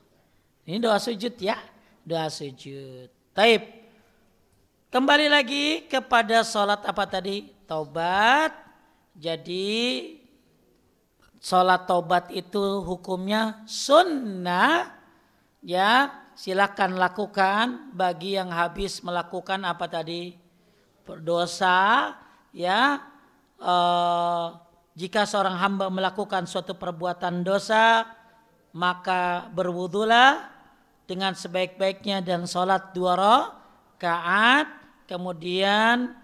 Ini doa sujud ya, doa sujud. Taib. Kembali lagi kepada sholat apa tadi? Taubat. Jadi sholat taubat itu hukumnya sunnah. Ya, silakan lakukan bagi yang habis melakukan apa tadi? Berdosa. Ya, jika seorang hamba melakukan suatu perbuatan dosa, maka berwudulah dengan sebaik-baiknya dan sholat 2 rakaat. Kemudian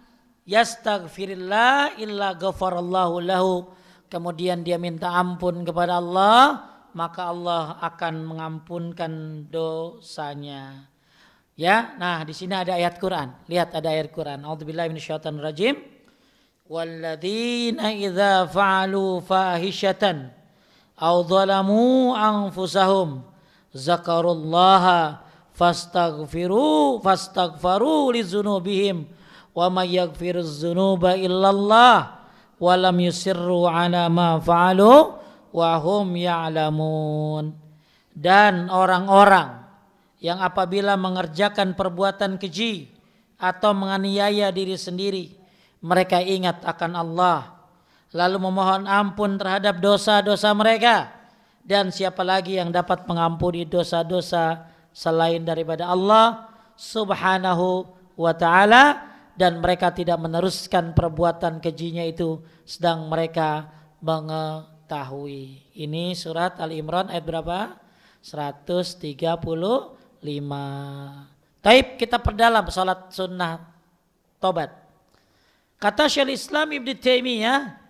yastaghfirillah illa ghafarallahu lahu. Kemudian dia minta ampun kepada Allah, maka Allah akan mengampunkan dosanya. Ya, nah di sini ada ayat Quran. Lihat ada ayat Quran. A'udzubillahi minasyaitonir rajim. Walladzina idza fa'alu fahishatan aw zalamu anfusahum zakarullaha fastaghfaru lidzunubihim wa may yaghfiruz dzunuba illallah wa lam yusirru ala ma fa'alu wa hum ya'lamun. Dan orang-orang yang apabila mengerjakan perbuatan keji atau menganiaya diri sendiri, mereka ingat akan Allah lalu memohon ampun terhadap dosa-dosa mereka, dan siapa lagi yang dapat mengampuni dosa-dosa selain daripada Allah subhanahu wa ta'ala, dan mereka tidak meneruskan perbuatan kejinya itu sedang mereka mengetahui. Ini surat Al-Imran ayat berapa? 135. Taib, kita perdalam salat sunnah tobat. Kata Syekhul Islam Ibnu Taimiyah,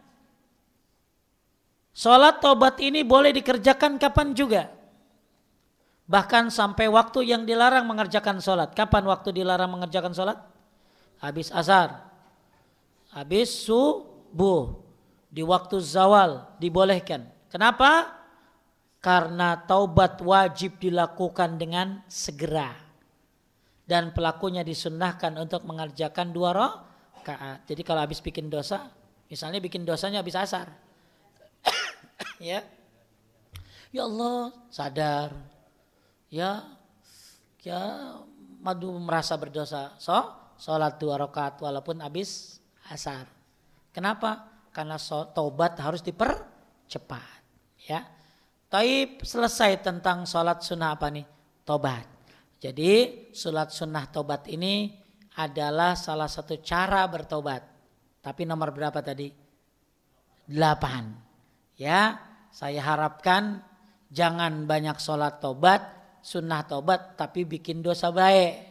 salat tobat ini boleh dikerjakan kapan juga, bahkan sampai waktu yang dilarang mengerjakan salat. Kapan waktu dilarang mengerjakan salat? Habis asar, habis subuh, di waktu zawal dibolehkan. Kenapa? Karena taubat wajib dilakukan dengan segera, dan pelakunya disunnahkan untuk mengerjakan 2 rakaat. Jadi kalau habis bikin dosa, misalnya bikin dosanya habis asar, ya Allah sadar, ya madu merasa berdosa, sholat 2 rakaat walaupun habis asar. Kenapa? Karena taubat harus dipercepat, ya. Taib, selesai tentang sholat sunnah apa nih? Tobat. Jadi sholat sunnah tobat ini adalah salah satu cara bertobat. Tapi nomor berapa tadi? 8. Ya, saya harapkan jangan banyak sholat tobat, sunnah tobat, tapi bikin dosa baik.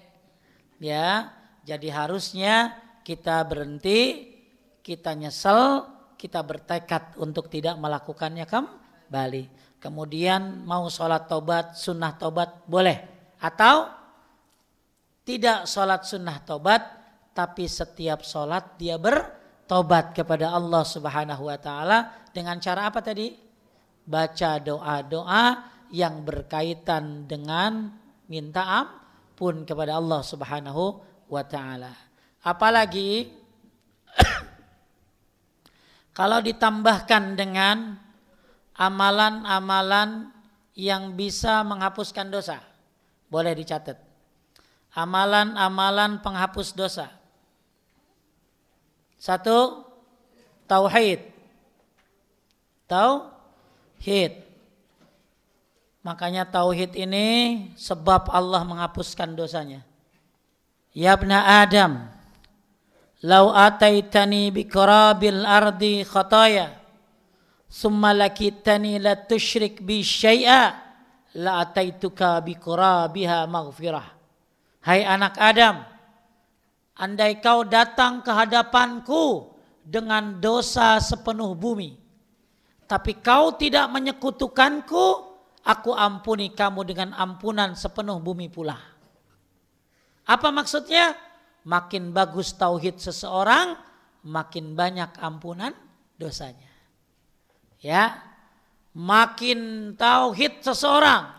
Ya, jadi harusnya kita berhenti, kita nyesel, kita bertekad untuk tidak melakukannya kembali. Kemudian mau sholat tobat, sunnah tobat boleh. Atau tidak sholat sunnah tobat, tapi setiap sholat dia bertobat kepada Allah subhanahu wa ta'ala. Dengan cara apa tadi? Baca doa-doa yang berkaitan dengan minta ampun kepada Allah subhanahu wa ta'ala. Apalagi kalau ditambahkan dengan amalan-amalan yang bisa menghapuskan dosa, boleh dicatat. Amalan-amalan penghapus dosa. 1, tauhid. Tauhid. Makanya tauhid ini sebab Allah menghapuskan dosanya. Ya ibna Adam, lau ataitani biqarabil ardi khataya summa lakitani la tusyrik bi syai'a la ataituka bi qurabiha maghfirah. Hai anak Adam, andai kau datang ke hadapanku dengan dosa sepenuh bumi, tapi kau tidak menyekutukanku, aku ampuni kamu dengan ampunan sepenuh bumi pula. Apa maksudnya? Makin bagus tauhid seseorang, makin banyak ampunan dosanya. Ya, makin tauhid seseorang,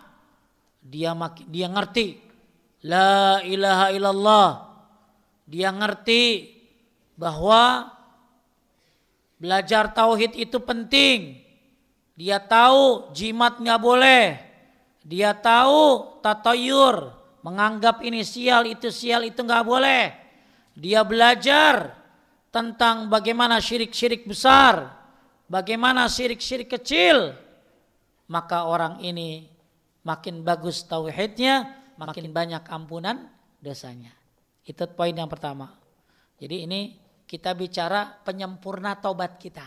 dia ngerti la ilaha illallah, dia ngerti bahwa belajar tauhid itu penting, dia tahu jimat nggak boleh, dia tahu tatayur, menganggap ini sial itu nggak boleh, dia belajar tentang bagaimana syirik-syirik besar, bagaimana syirik-syirik kecil, maka orang ini makin bagus tauhidnya, makin banyak ampunan dosanya. Itu poin yang pertama. Jadi ini kita bicara penyempurna taubat kita.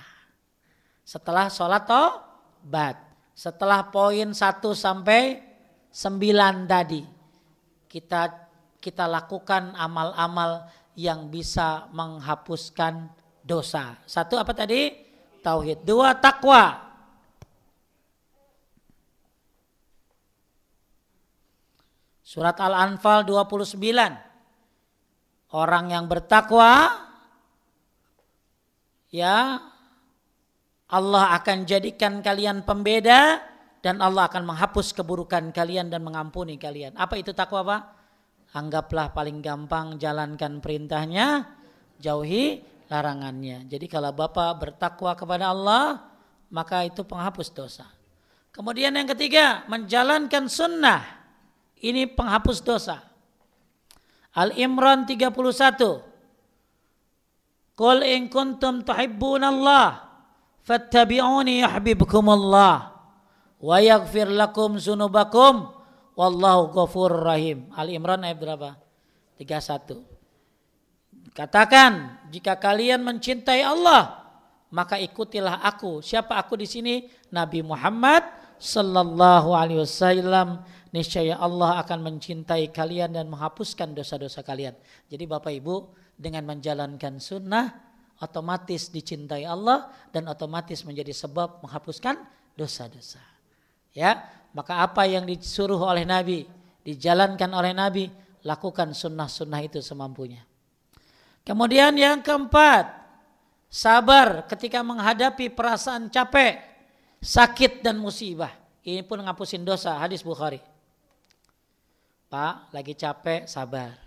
Setelah sholat taubat, setelah poin 1 sampai 9 tadi, kita lakukan amal-amal yang bisa menghapuskan dosa. 1 apa tadi? Tauhid. 2 takwa. Surat Al-Anfal 29. Orang yang bertakwa, ya Allah akan jadikan kalian pembeda dan Allah akan menghapus keburukan kalian dan mengampuni kalian. Apa itu takwa, Pak? Anggaplah paling gampang jalankan perintahnya, jauhi larangannya. Jadi kalau Bapak bertakwa kepada Allah, maka itu penghapus dosa. Kemudian yang ketiga, menjalankan sunnah. Ini penghapus dosa. Al-Imran 31. Qul in kuntum tuhibbunallah fattabi'uni yuhibbukumullah wa yaghfir lakum dzunubakum wallahu ghafurur rahim. Al-Imran ayat berapa? 31. Katakan, jika kalian mencintai Allah, maka ikutilah aku. Siapa aku di sini? Nabi Muhammad sallallahu alaihi wasallam. Niscaya Allah akan mencintai kalian dan menghapuskan dosa-dosa kalian. Jadi Bapak Ibu, dengan menjalankan sunnah, otomatis dicintai Allah dan otomatis menjadi sebab menghapuskan dosa-dosa. Ya, maka apa yang disuruh oleh Nabi, dijalankan oleh Nabi, lakukan sunnah-sunnah itu semampunya. Kemudian yang keempat, sabar ketika menghadapi perasaan capek, sakit dan musibah. Ini pun ngapusin dosa, hadis Bukhari. Pak, lagi capek, sabar.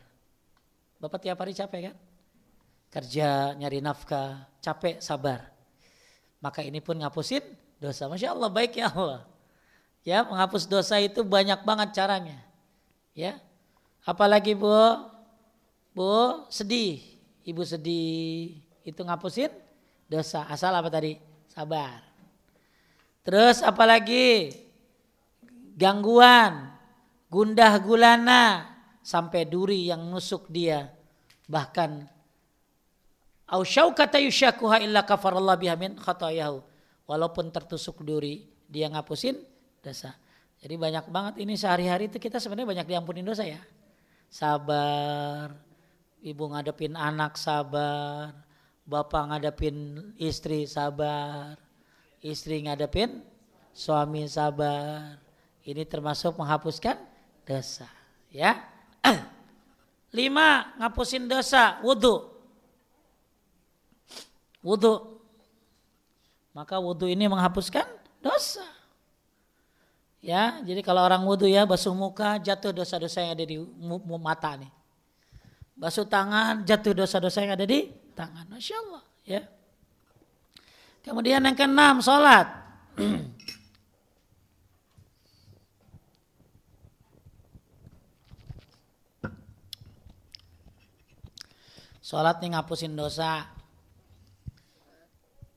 Bapak tiap hari capek kan? Kerja, nyari nafkah, capek, sabar. Maka ini pun ngapusin dosa. Masya Allah, baik ya Allah. Ya, menghapus dosa itu banyak banget caranya. Ya, apalagi Bu sedih, Ibu sedih, itu ngapusin dosa. Asal apa tadi? Sabar. Terus apalagi gangguan, gundah gulana, sampai duri yang nusuk dia. Bahkan au syaukata yushakuha illa kafarallahu biha min khatayahu. Walaupun tertusuk duri, dia ngapusin dosa. Jadi banyak banget ini sehari-hari itu kita sebenarnya banyak diampunin dosa ya. Sabar, ibu ngadepin anak sabar, bapak ngadepin istri sabar, istri ngadepin suami sabar. Ini termasuk menghapuskan dosa, ya. 5, ngapusin dosa, wudu. Maka wudu ini menghapuskan dosa. Ya, jadi kalau orang wudu ya basuh muka, jatuh dosa-dosa yang ada di mata nih. Basuh tangan, jatuh dosa-dosa yang ada di tangan. Masya Allah, ya. Kemudian yang ke-6, sholat. Sholat nih ngapusin dosa.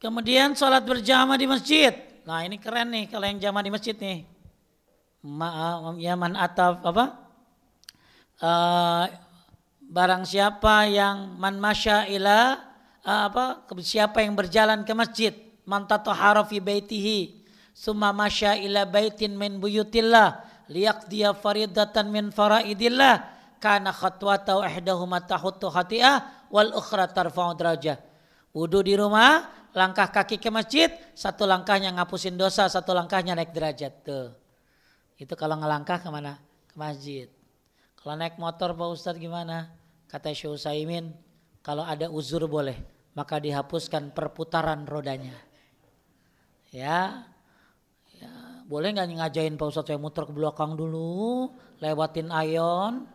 Kemudian sholat berjamaah di masjid. Nah ini keren nih kalau yang jamaah di masjid nih. Ya man ataf apa? Barang siapa yang man masya ila siapa yang berjalan ke masjid, man tatahhara fi baitihi summa masya ila baitin min buyutillah liyaqdiya faridatan min faraidillah kana khatwatau ihdahuma tahuttu khati'ah wal ukhra tarfa'u darajah. Wudu di rumah, langkah kaki ke masjid, satu langkahnya ngapusin dosa, satu langkahnya naik derajat tuh. Itu kalau ngelangkah kemana? Ke masjid. Kalau naik motor Pak Ustadz gimana? Kata Syekh Utsaimin, kalau ada uzur boleh, maka dihapuskan perputaran rodanya. Ya boleh nggak ngajain Pak Ustadz saya muter ke belakang dulu, lewatin Ayon,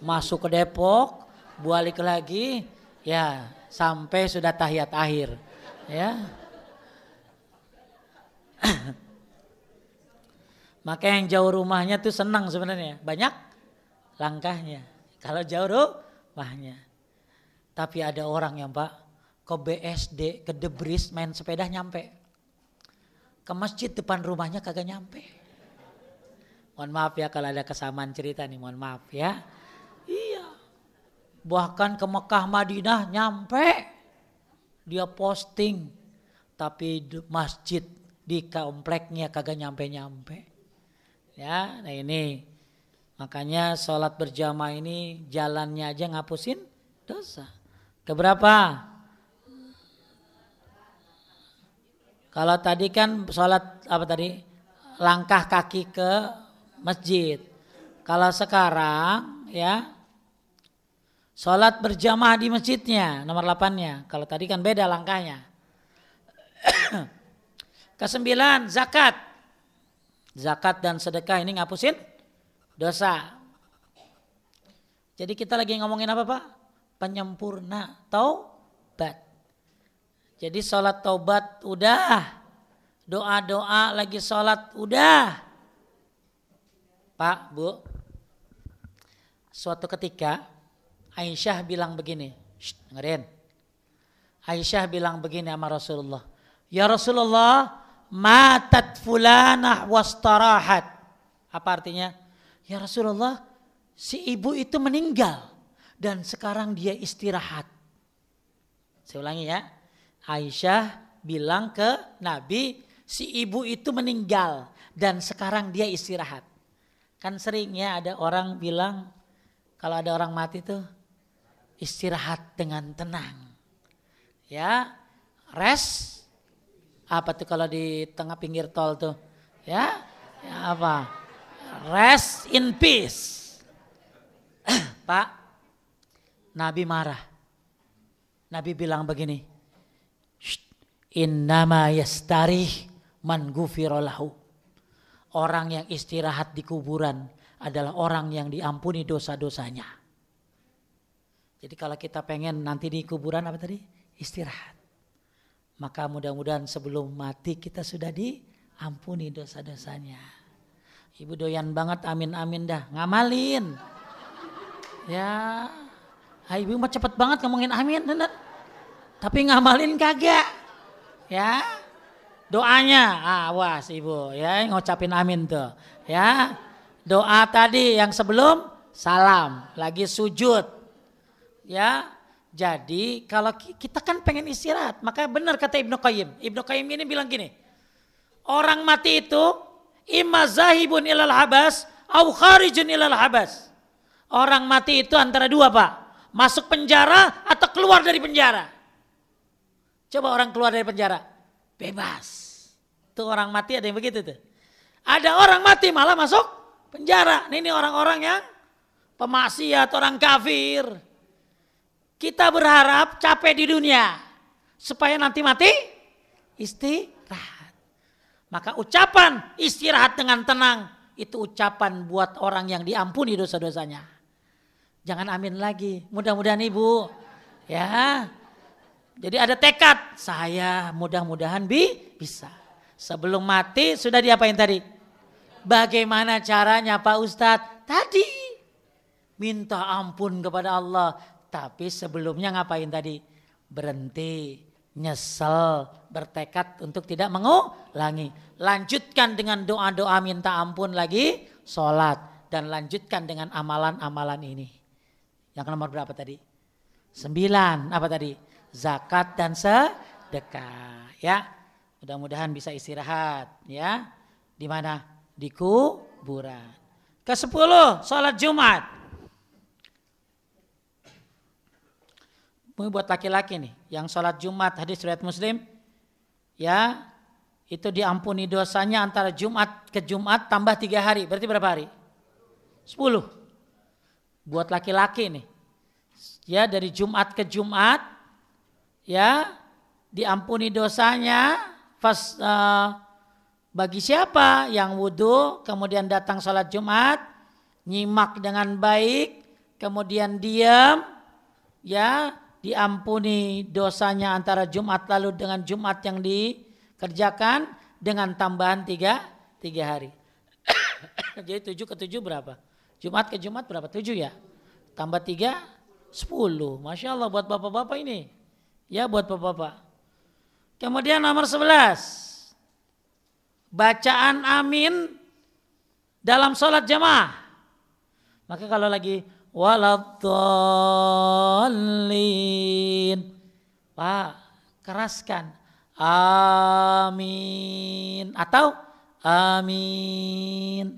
masuk ke Depok, balik lagi, ya sampai sudah tahiyat akhir. Ya. Maka yang jauh rumahnya tuh senang sebenarnya, banyak langkahnya. Kalau jauh rumahnya. Tapi ada orang yang Pak ke BSD, ke Debris main sepeda nyampe. Ke masjid depan rumahnya kagak nyampe. Mohon maaf ya kalau ada kesamaan cerita nih, mohon maaf ya. Iya. Bahkan ke Mekah Madinah nyampe. Dia posting. Tapi masjid di kompleknya kagak nyampe-nyampe. Ya, nah ini makanya sholat berjamaah ini jalannya aja ngapusin dosa. Keberapa? Kalau tadi kan sholat apa tadi? Langkah kaki ke masjid. Kalau sekarang ya sholat berjamaah di masjidnya nomor 8-nya. Kalau tadi kan beda langkahnya. Ke-9 zakat. Zakat dan sedekah ini ngapusin dosa. Jadi kita lagi ngomongin apa Pak? Penyempurna taubat. Jadi sholat taubat udah. Doa-doa lagi sholat udah. Pak, Bu. Suatu ketika Aisyah bilang begini. Dengerin. Aisyah bilang begini sama Rasulullah. Ya Rasulullah, matat fulanah wastarahat. Apa artinya? Ya Rasulullah, si ibu itu meninggal dan sekarang dia istirahat. Saya ulangi ya. Aisyah bilang ke Nabi, si ibu itu meninggal dan sekarang dia istirahat. Kan seringnya ada orang bilang kalau ada orang mati tuh istirahat dengan tenang. Ya, rest. Apa tuh kalau di tengah pinggir tol tuh? Ya apa? Rest in peace. Pak, Nabi marah. Nabi bilang begini. Innama yastarih man ghufira lahu. Orang yang istirahat di kuburan adalah orang yang diampuni dosa-dosanya. Jadi kalau kita pengen nanti di kuburan apa tadi? Istirahat. Maka mudah-mudahan sebelum mati kita sudah diampuni dosa-dosanya. Ibu doyan banget amin-amin dah. Ngamalin. Ya, ibu mah cepet banget ngomongin amin. Tapi ngamalin kagak. Ya, doanya. Awas ibu ya ngucapin amin tuh. Ya, doa tadi yang sebelum salam. Lagi sujud. Ya, jadi kalau kita kan pengen istirahat, maka benar kata Ibnu Qayyim. Ibnu Qayyim ini bilang gini, orang mati itu imma zahibun ilal habas au kharijun ilal habas. Orang mati itu antara dua Pak, masuk penjara atau keluar dari penjara. Coba orang keluar dari penjara, bebas. Tuh orang mati ada yang begitu tuh. Ada orang mati malah masuk penjara. Ini orang-orang yang pemaksiat, orang kafir. Kita berharap capek di dunia supaya nanti mati istirahat. Maka ucapan istirahat dengan tenang itu ucapan buat orang yang diampuni dosa-dosanya. Jangan amin lagi. Mudah-mudahan ibu ya. Jadi ada tekad saya mudah-mudahan bisa. Sebelum mati sudah diapain tadi? Bagaimana caranya Pak Ustadz? Tadi minta ampun kepada Allah. Tapi sebelumnya ngapain tadi? Berhenti, nyesel, bertekad untuk tidak mengulangi. Lanjutkan dengan doa-doa minta ampun lagi, sholat. Dan lanjutkan dengan amalan-amalan ini. Yang nomor berapa tadi? 9, apa tadi? Zakat dan sedekah. Ya, mudah-mudahan bisa istirahat. Ya, di mana? Di kuburan. Ke-10, sholat Jumat. Ini buat laki-laki nih, yang sholat Jumat hadis riwayat Muslim, ya itu diampuni dosanya antara Jumat ke Jumat tambah 3 hari, berarti berapa hari? 10. Buat laki-laki nih, ya dari Jumat ke Jumat, ya diampuni dosanya. Pas bagi siapa yang wudhu, kemudian datang sholat Jumat, nyimak dengan baik, kemudian diam, ya. Diampuni dosanya antara Jumat lalu dengan Jumat yang dikerjakan dengan tambahan 3 hari. Jadi 7 ke 7 berapa? Jumat ke Jumat berapa? 7 ya? Tambah 3, 10. Masya Allah buat bapak-bapak ini. Ya buat bapak-bapak. Kemudian nomor 11. Bacaan amin dalam sholat jamaah. Maka kalau lagi waladdallin, Pak, keraskan amin atau amin.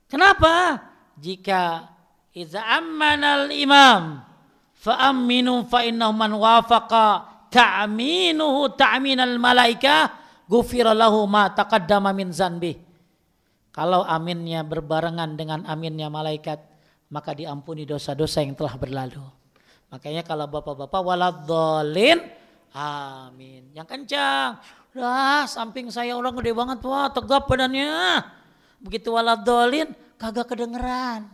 Kenapa? Jika iza ammanal imam fa aminu fa innahu man wafaqa ta'minuhu ta'minal malaika ghufira lahu ma taqaddama min zanbi. Kalau aminnya berbarengan dengan aminnya malaikat, maka diampuni dosa-dosa yang telah berlalu. Makanya kalau bapak-bapak waladhdallin, amin. Yang kencang. Samping saya orang gede banget Pak, tegap badannya. Begitu waladhdallin kagak kedengeran.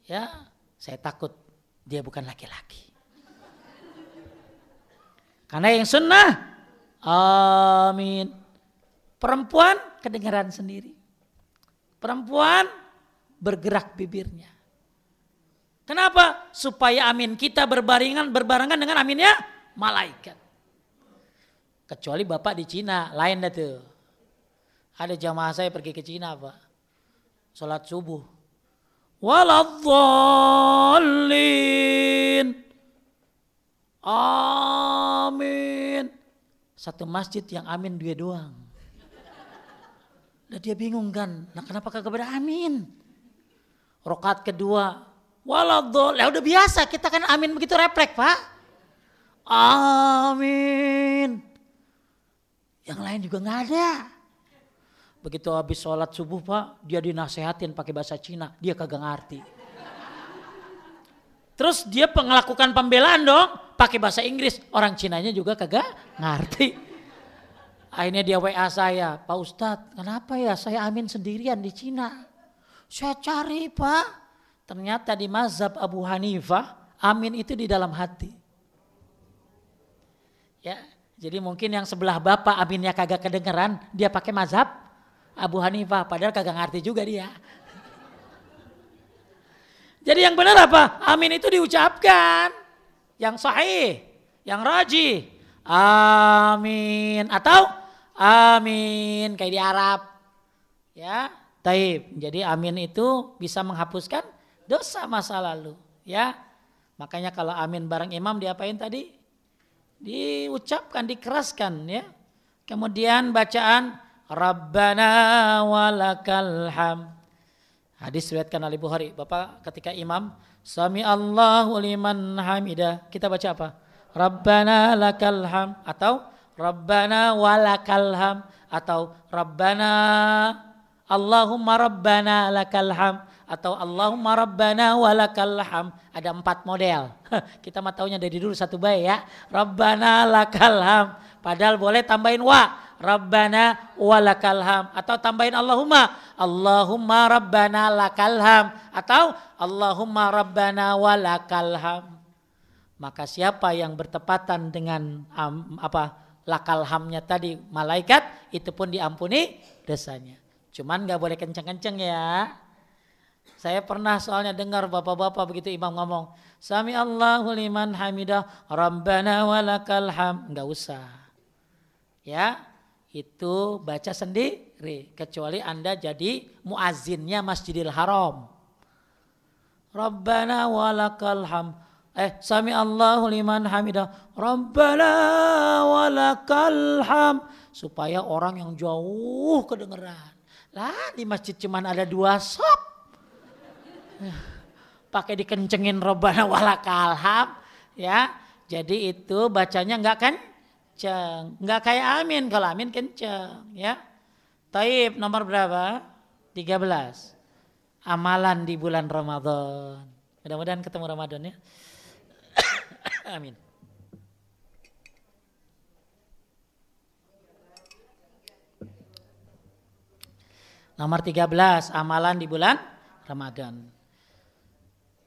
Ya, saya takut dia bukan laki-laki. Karena yang sunnah, amin. Perempuan kedengeran sendiri. Perempuan bergerak bibirnya. Kenapa? Supaya amin kita berbarengan dengan aminnya malaikat. Kecuali bapak di Cina, lain dah tuh. Ada jamaah saya pergi ke Cina Pak. Salat subuh. Waladhdallin. Amin. Satu masjid yang amin dia doang. Nah dia bingung kan, nah kenapa kagak beramin? Rakaat kedua, waladhdallin. Ya udah biasa, kita kan amin begitu refleks Pak. Amin. Yang lain juga nggak ada. Begitu habis sholat subuh Pak, dia dinasehatin pakai bahasa Cina, dia kagak ngerti. Terus dia melakukan pembelaan dong, pakai bahasa Inggris, orang Cinanya juga kagak ngerti. Akhirnya dia WA saya, Pak Ustadz kenapa ya saya amin sendirian di Cina? Saya cari Pak, ternyata di mazhab Abu Hanifah, amin itu di dalam hati. Ya, jadi mungkin yang sebelah bapak aminnya kagak kedengeran, dia pakai mazhab Abu Hanifah, padahal kagak ngerti juga dia. Jadi yang benar apa? Amin itu diucapkan. Yang sahih, yang rajih. Amin. Atau amin kayak di Arab. Ya, taib. Jadi amin itu bisa menghapuskan dosa masa lalu. Ya, makanya kalau amin bareng imam diapain tadi? Diucapkan, dikeraskan ya. Kemudian bacaan Rabbana walakal hamd. Hadis riwayatkan oleh Bukhari. Bapak ketika imam Sami Allahu liman hamidah, kita baca apa? Rabbana lakal hamd atau Rabbana walakal hamd atau Rabbana Allahumma Rabbana lakal hamd atau Allahumma Rabbana walakal hamd. Ada 4 model. Kita mah taunya dari dulu satu baik ya. Rabbana lakal hamd. Padahal boleh tambahin wa. Rabbana walakal hamd atau tambahin Allahumma Rabbana lakal hamd atau Allahumma Rabbana walakal hamd. Maka siapa yang bertepatan dengan lakal hamdnya tadi malaikat, itu pun diampuni dosanya. Cuman gak boleh kenceng-kenceng ya. Saya pernah soalnya dengar bapak-bapak begitu imam ngomong Sami Allahu liman hamidah Rabbana walakal hamd. Gak usah ya. Itu baca sendiri kecuali Anda jadi muazzinnya Masjidil Haram. Rabbana walakal hamd. Sami Allahu liman hamidah Rabbana walakal hamd, supaya orang yang jauh kedengeran. Lah di masjid cuman ada 2 sop. Pakai dikencengin Rabbana walakal hamd ya. Jadi itu bacanya enggak kan? Enggak kayak amin, kalau amin kenceng ya. Taib nomor berapa? 13. Amalan di bulan Ramadan. Mudah-mudahan ketemu Ramadan ya. Amin. Nomor 13, amalan di bulan Ramadan.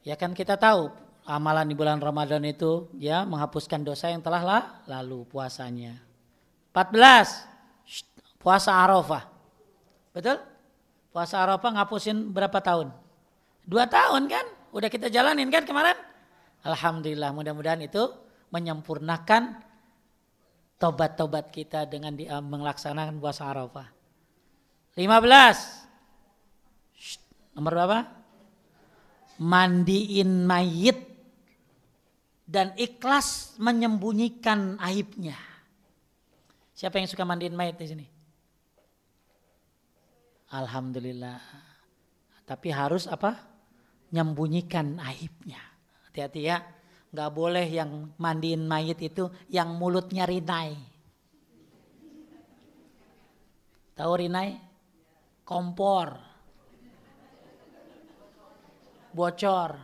Ya kan kita tahu amalan di bulan Ramadan itu ya menghapuskan dosa yang telah lalu puasanya. 14, puasa Arafah. Betul? Puasa Arafah ngapusin berapa tahun? 2 tahun kan? Udah kita jalanin kan kemarin? Alhamdulillah, mudah-mudahan itu menyempurnakan tobat-tobat kita dengan melaksanakan puasa Arafah. 15. Nomor berapa? Mandiin mayit dan ikhlas menyembunyikan aibnya. Siapa yang suka mandiin mayit di sini? Alhamdulillah. Tapi harus apa? Menyembunyikan aibnya. Hati-hati ya. Gak boleh yang mandiin mayit itu yang mulutnya rinai. Tahu rinai? Kompor. Bocor.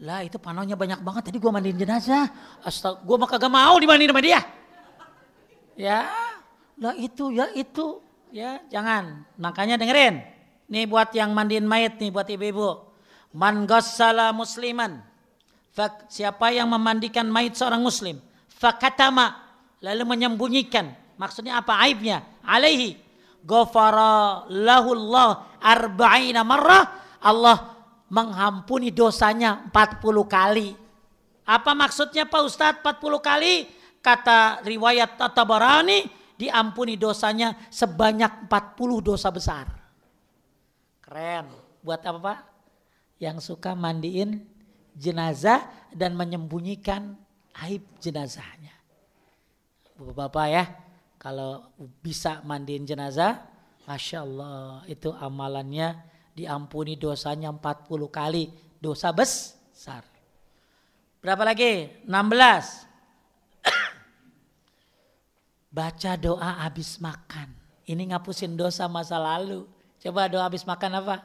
Lah itu panonya banyak banget. Tadi gue mandiin jenazah. Astaga, gue mah kagak mau dimandiin sama dia. Ya, lah itu ya itu. Ya, jangan. Makanya dengerin. Nih buat yang mandiin mayat nih, buat ibu-ibu. Man ghassala musliman. Siapa yang memandikan mayat seorang muslim. Fakatama. Lalu menyembunyikan. Maksudnya apa aibnya? Alaihi. Ghafara lahullah arba'ina marrah. Allah mengampuni dosanya 40 kali. Apa maksudnya Pak Ustadz 40 kali? Kata riwayat At-Tabarani, diampuni dosanya sebanyak 40 dosa besar. Keren. Buat apa Pak? Yang suka mandiin jenazah dan menyembunyikan aib jenazahnya. Bapak-bapak ya, kalau bisa mandiin jenazah, Masya Allah, itu amalannya diampuni dosanya 40 kali. Dosa besar. Berapa lagi? 16. Baca doa habis makan. Ini ngapusin dosa masa lalu. Coba doa habis makan apa?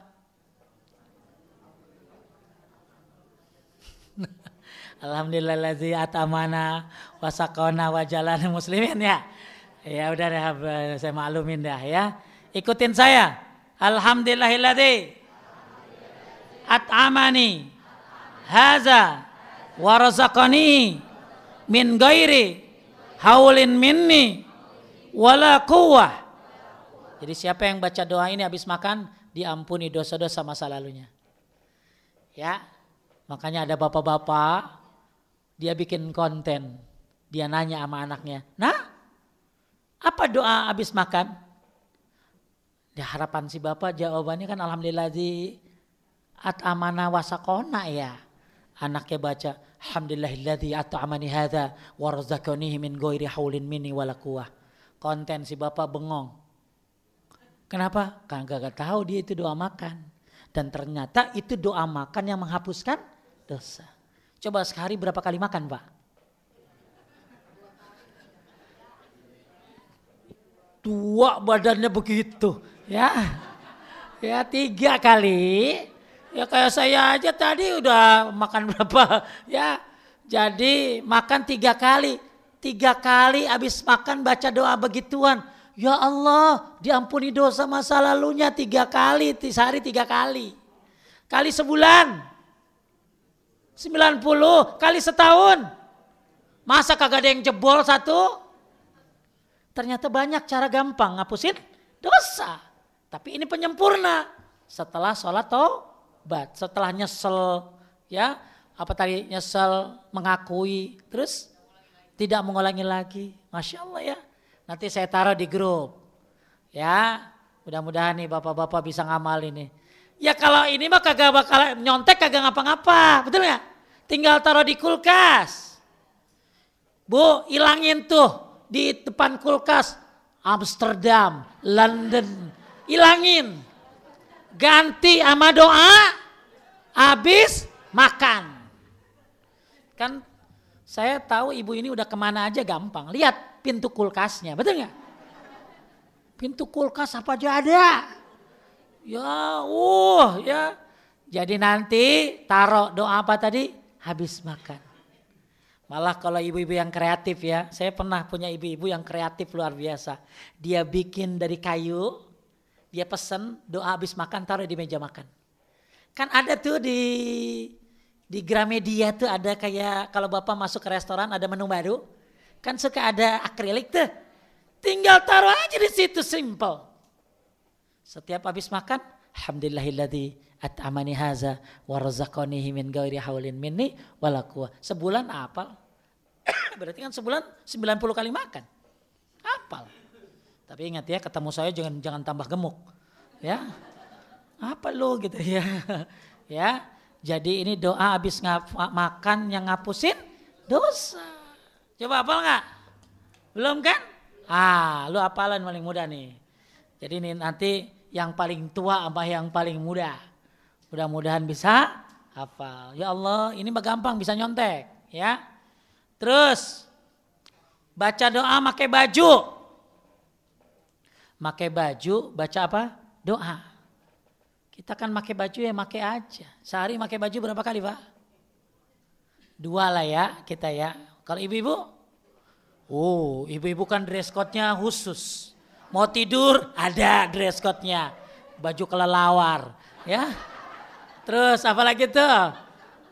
Alhamdulillahillazi atamana wa saqana wa jalana muslimin ya. Ya udah deh, saya maklumin dah ya. Ikutin saya. Alhamdulillahillazi at'amani haza wa razaqani min ghairi haulin minni wala quwwah. Jadi siapa yang baca doa ini habis makan, diampuni dosa-dosa masa lalunya. Ya. Makanya ada bapak-bapak, dia bikin konten. Dia nanya sama anaknya, "Nah, apa doa habis makan?" Dia harapan si bapak jawabannya kan alhamdulillahi at'amana wa saqona ya. Anaknya baca, alhamdulillahilladzi at'amani hadza wa razaqanihi min ghairi haulin minni wala quwwah. Konten si bapak bengong. Kenapa? Karena gak tahu dia itu doa makan. Dan ternyata itu doa makan yang menghapuskan dosa. Coba sehari berapa kali makan Pak? 2 badannya begitu. Ya 3 kali. Ya kayak saya aja tadi udah makan berapa. Ya jadi makan 3 kali. 3 kali habis makan baca doa begituan. Ya Allah, diampuni dosa masa lalunya 3 kali, sehari 3 kali. Kali sebulan 90, kali setahun. Masa kagak ada yang jebol satu? Ternyata banyak cara gampang ngapusin dosa. Tapi ini penyempurna. Setelah sholat taubat, setelah nyesel, ya apa tadi nyesel, mengakui, terus tidak mengulangi lagi. Masya Allah ya. Nanti saya taruh di grup. Ya, mudah-mudahan nih bapak-bapak bisa ngamal ini. Ya kalau ini mah kagak bakal nyontek, kagak ngapa-ngapa. Betul gak? Tinggal taruh di kulkas. Bu, ilangin tuh di depan kulkas. Amsterdam, London. Ilangin. Ganti sama doa habis makan. Kan saya tahu ibu ini udah kemana aja gampang. Lihat pintu kulkasnya, betul nggak? Pintu kulkas apa aja ada. Ya. Jadi nanti taruh doa apa tadi? Habis makan. Malah kalau ibu-ibu yang kreatif ya, saya pernah punya ibu-ibu yang kreatif luar biasa. Dia bikin dari kayu, dia pesen doa habis makan taruh di meja makan. Kan ada tuh di Gramedia tuh ada kayak kalau Bapak masuk ke restoran ada menu baru. Kan suka ada akrilik tuh. Tinggal taruh aja di situ, simple. Setiap habis makan, alhamdulillahilladzi at'amani haza wa razaqanihi min ghairi haulin minni wala quwwah. Sebulan hafal. Berarti kan sebulan 90 kali makan. Hafal. Tapi ingat ya, ketemu saya jangan tambah gemuk. Ya. Apa lu gitu ya. Ya. Jadi ini doa habis makan yang ngapusin dosa. Coba hafal gak? Belum kan? Lu hafalan paling muda nih. Jadi ini nanti yang paling tua sama yang paling muda. Mudah-mudahan bisa hafal. Ya Allah, ini mah gampang bisa nyontek. Ya. Terus, baca doa pakai baju. Pakai baju, baca apa? Doa. Kita kan pakai baju ya pakai aja. Sehari pakai baju berapa kali Pak? 2 lah ya kita ya. Kalau ibu-ibu? Ibu-ibu kan dress code-nya khusus. Mau tidur ada dress code-nya. Baju kelelawar, ya. Terus apa lagi tuh?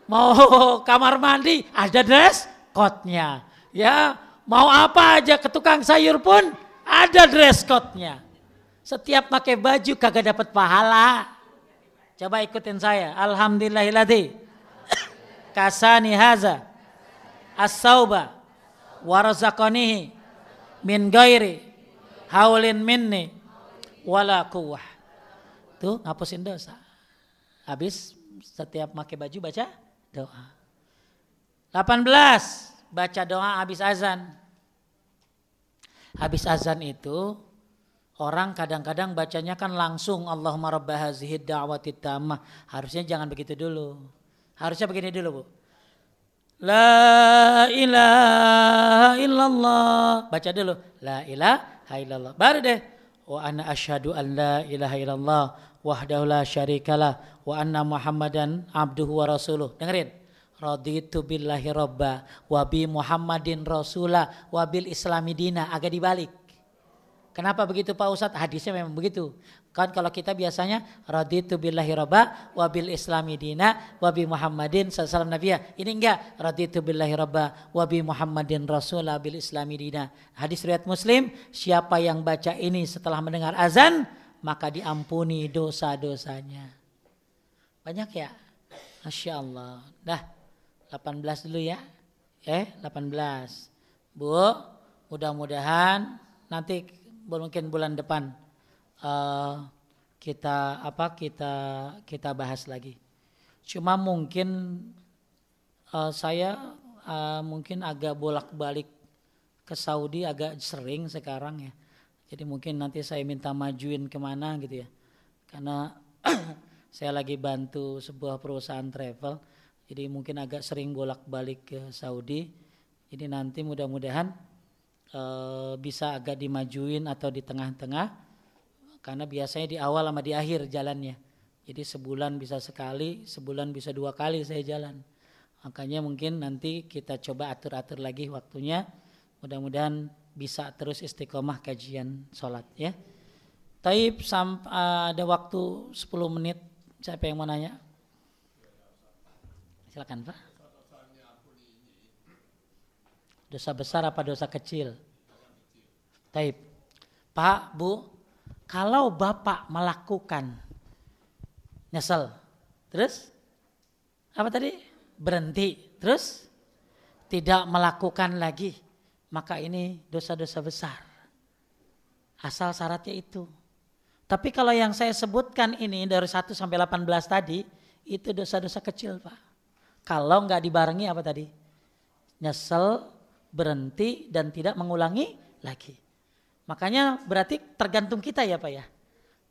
Mau kamar mandi ada dress code-nya. Ya, mau apa aja ke tukang sayur pun ada dress code-nya. Setiap pakai baju kagak dapat pahala. Coba ikutin saya. Alhamdulillahilladzi kasani haza as-sauba warazaqanihi min ghairi haulin minni wala quwwah. Tuh ngapusin dosa. Habis setiap pakai baju baca doa. 18 baca doa habis azan. Habis azan itu orang kadang-kadang bacanya kan langsung Allahumma rabb hazihid da'watid tammah. Harusnya jangan begitu dulu. Harusnya begini dulu, Bu. La ilaha illallah. Baca dulu. La ilaha illallah. Baru deh. Wa ana asyhadu an la ilaha illallah wahdahu la syarikalah wa anna Muhammadan abduhu wa rasuluh. Dengerin. Raditu billahi robba wa bi Muhammadin rasula wa bil islami dina. Agak dibalik. Kenapa begitu Pak Ustadz? Hadisnya memang begitu. Kan kalau kita biasanya raditu billahi robba wa bil islami dina wa bi Muhammadin sallallahu nabiyya. Ini enggak. Raditu billahi robba wa bi Muhammadin rasula bil islami dina. Hadis riwayat Muslim, siapa yang baca ini setelah mendengar azan maka diampuni dosa-dosanya. Banyak ya? Masya Allah. Dah 18 dulu ya. 18. Bu, mudah-mudahan nanti mungkin bulan depan kita bahas lagi. Cuma mungkin saya mungkin agak bolak-balik ke Saudi agak sering sekarang ya. Jadi mungkin nanti saya minta majuin kemana gitu ya. Karena saya lagi bantu sebuah perusahaan travel. Jadi mungkin agak sering bolak-balik ke Saudi. Jadi nanti mudah-mudahan bisa agak dimajuin atau di tengah-tengah. Karena biasanya di awal sama di akhir jalannya. Jadi sebulan bisa sekali, sebulan bisa 2 kali saya jalan. Makanya mungkin nanti kita coba atur-atur lagi waktunya. Mudah-mudahan bisa terus istiqomah kajian sholat ya. Taib ada waktu 10 menit. Siapa yang mau nanya? Silakan Pak. Dosa besar apa dosa kecil? Taib. Pak, Bu, kalau Bapak melakukan nyesel, terus apa tadi? Berhenti, terus tidak melakukan lagi, maka ini dosa-dosa besar. Asal syaratnya itu. Tapi kalau yang saya sebutkan ini dari 1 sampai 18 tadi, itu dosa-dosa kecil, Pak. Kalau enggak dibarengi apa tadi? Nyesel, berhenti dan tidak mengulangi lagi. Makanya berarti tergantung kita ya Pak ya.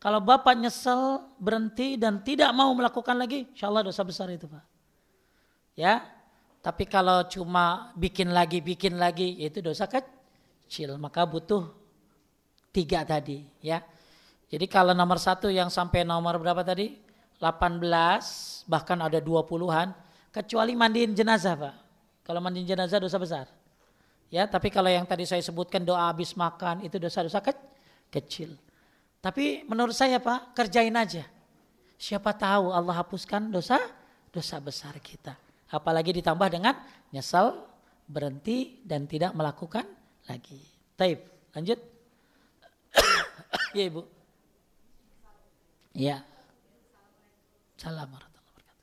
Kalau Bapak nyesel, berhenti dan tidak mau melakukan lagi, insya Allah dosa besar itu Pak. Ya, tapi kalau cuma bikin lagi, itu dosa kecil. Maka butuh 3 tadi ya. Jadi kalau nomor 1 yang sampai nomor berapa tadi? 18, bahkan ada 20-an. Kecuali mandiin jenazah Pak. Kalau mandiin jenazah dosa besar. Ya, tapi kalau yang tadi saya sebutkan doa habis makan itu dosa-dosa kecil. Tapi menurut saya Pak, kerjain aja. Siapa tahu Allah hapuskan dosa besar kita. Apalagi ditambah dengan nyesal, berhenti dan tidak melakukan lagi. Taib, lanjut. Ya Ibu. Ya. Salam warahmatullahi wabarakatuh.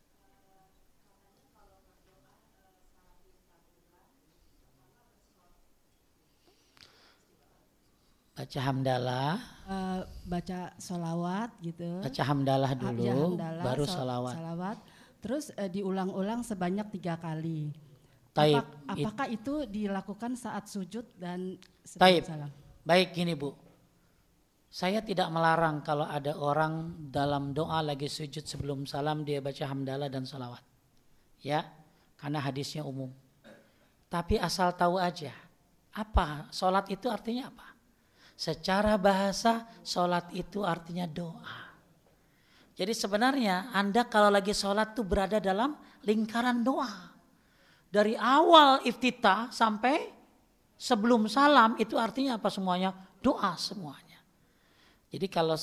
Baca hamdalah, baca sholawat gitu. Baca hamdalah dulu, ya, hamdalah, baru sholawat. Terus diulang-ulang sebanyak 3 kali. Taib. Apakah itu dilakukan saat sujud dan sebelum salam? Baik gini Bu, saya tidak melarang kalau ada orang dalam doa lagi sujud sebelum salam dia baca hamdalah dan sholawat. Ya, karena hadisnya umum. Tapi asal tahu aja, apa sholat itu artinya apa? Secara bahasa sholat itu artinya doa. Jadi sebenarnya Anda kalau lagi sholat tuh berada dalam lingkaran doa. Dari awal iftitah sampai sebelum salam itu artinya apa semuanya? Doa semuanya. Jadi kalau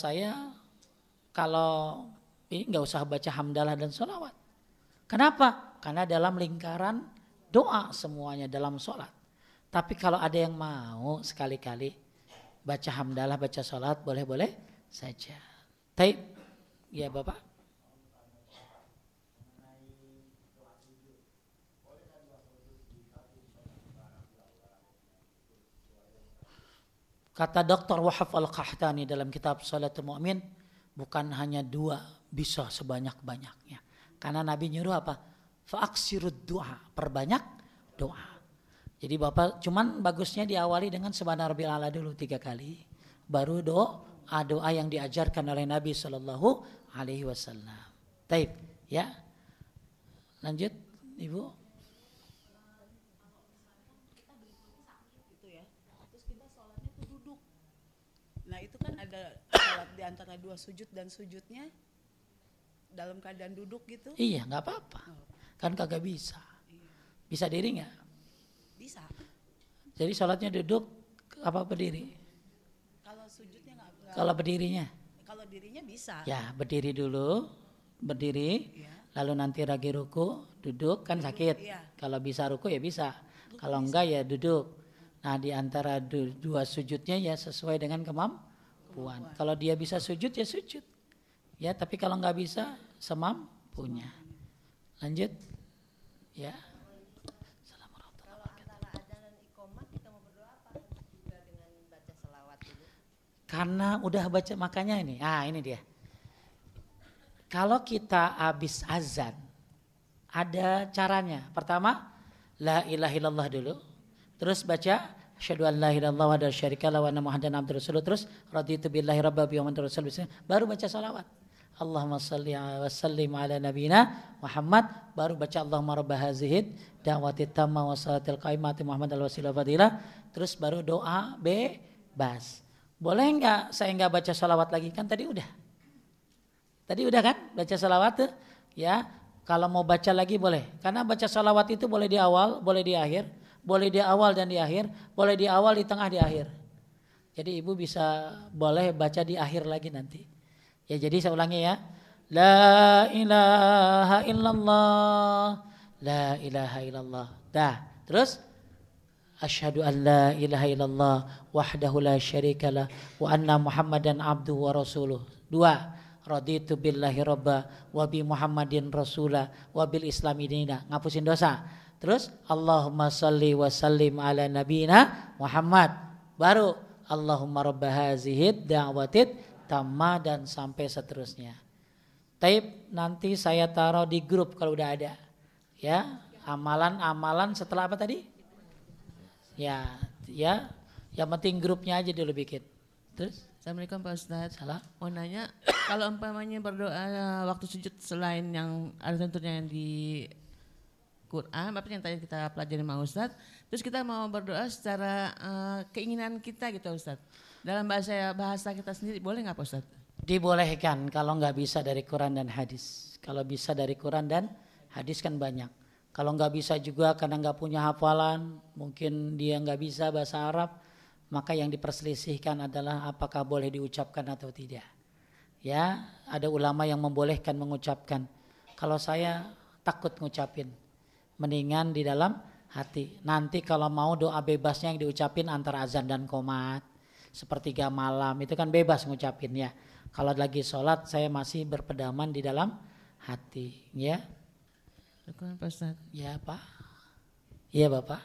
ini nggak usah baca hamdalah dan sholawat. Kenapa? Karena dalam lingkaran doa semuanya dalam sholat. Tapi kalau ada yang mau sekali-kali baca hamdalah, baca sholawat, boleh-boleh saja. Taib, ya Bapak. Kata Dr. Wahab Al-Qahtani dalam kitab Shalatul Mu'min, bukan hanya 2, bisa sebanyak-banyaknya. Karena Nabi nyuruh apa? Fa'aksirud du'a, perbanyak doa. Jadi Bapak cuman bagusnya diawali dengan subhana rabbil a'la dulu 3 kali. Baru doa yang diajarkan oleh Nabi sallallahu alaihi wasallam. Taib, ya. Lanjut, Ibu. Nah itu kan ada sholat di antara 2 sujud dan sujudnya dalam keadaan duduk gitu. Iya, nggak apa-apa. Kan kagak bisa. Bisa diri nggak? Bisa. Jadi sholatnya duduk apa berdiri? Kalau sujudnya nggak. Kalau berdirinya? Kalau dirinya bisa. Ya berdiri dulu, berdiri. Ya. Lalu nanti lagi ruku, duduk kan sakit. Iya. Kalau bisa ruku ya bisa. Kalau enggak ya duduk. Nah di antara 2 sujudnya ya sesuai dengan kemampuan. Kalau dia bisa sujud ya sujud. Ya tapi kalau enggak bisa semampunya. Lanjut. Ya. Kalau antara adzan dan iqamah kita mau berdoa apa? Juga dengan baca selawat dulu. Karena udah baca makanya ini. Ini dia. Kalau kita habis azan ada caranya. Pertama la ilaha illallah dulu. Terus baca asyhadu an la ilaha illallah wa la syarika lahu wa anna muhammadan abduhu rasuluh. Terus raditu billahi rabban wa bi muhammadin rasulullah. Baru baca salawat. Allahumma salli wa sallim ala nabiyina Muhammad. Baru baca Allahumma rabb hazihid da'wati tamma wa salatil qaimati Muhammad al-wasilah fadilah. Terus baru doa bebas. Boleh enggak saya enggak baca salawat lagi? Kan tadi udah. Tadi udah kan baca salawat tuh? Ya. Kalau mau baca lagi boleh. Karena baca salawat itu boleh di awal, boleh di akhir. Boleh di awal dan di akhir, boleh di awal, di tengah, di akhir. Jadi ibu bisa boleh baca di akhir lagi nanti. Ya jadi saya ulangi ya. La ilaha illallah, la ilaha illallah. Dah. Terus asyhadu an la ilaha illallah wahdahu la syarikalah wa anna muhammadan abduhu wa rasuluh. 2. Raditu billahi robba wa bi muhammadin rasulah wa bil islami dina. Ngapusin dosa. Terus Allahumma salli wa sallim ala nabiyina Muhammad. Baru Allahumma rabba hazihid da'watit tamma dan sampai seterusnya. Taib nanti saya taruh di grup kalau udah ada. Ya, amalan-amalan setelah apa tadi? Ya, yang penting grupnya aja dulu bikin. Terus? Assalamualaikum Pak Ustadz. Salah. Mau nanya, kalau umpamanya berdoa waktu sujud selain yang ada tentunya yang di Quran, apa yang tadi kita pelajari sama Ustadz, terus kita mau berdoa secara keinginan kita gitu Ustadz. Dalam bahasa kita sendiri boleh nggak Pak Ustadz? Dibolehkan kalau nggak bisa dari Quran dan hadis. Kalau bisa dari Quran dan hadis kan banyak. Kalau nggak bisa juga karena nggak punya hafalan, mungkin dia nggak bisa bahasa Arab, maka yang diperselisihkan adalah apakah boleh diucapkan atau tidak. Ya, ada ulama yang membolehkan mengucapkan. Kalau saya takut ngucapin. Mendingan di dalam hati. Nanti kalau mau doa bebasnya yang diucapin antara azan dan qomat. Sepertiga malam itu kan bebas ngucapin ya. Kalau lagi sholat saya masih berpedoman di dalam hati ya. Pak Ustadz. Ya Pak. Iya Bapak.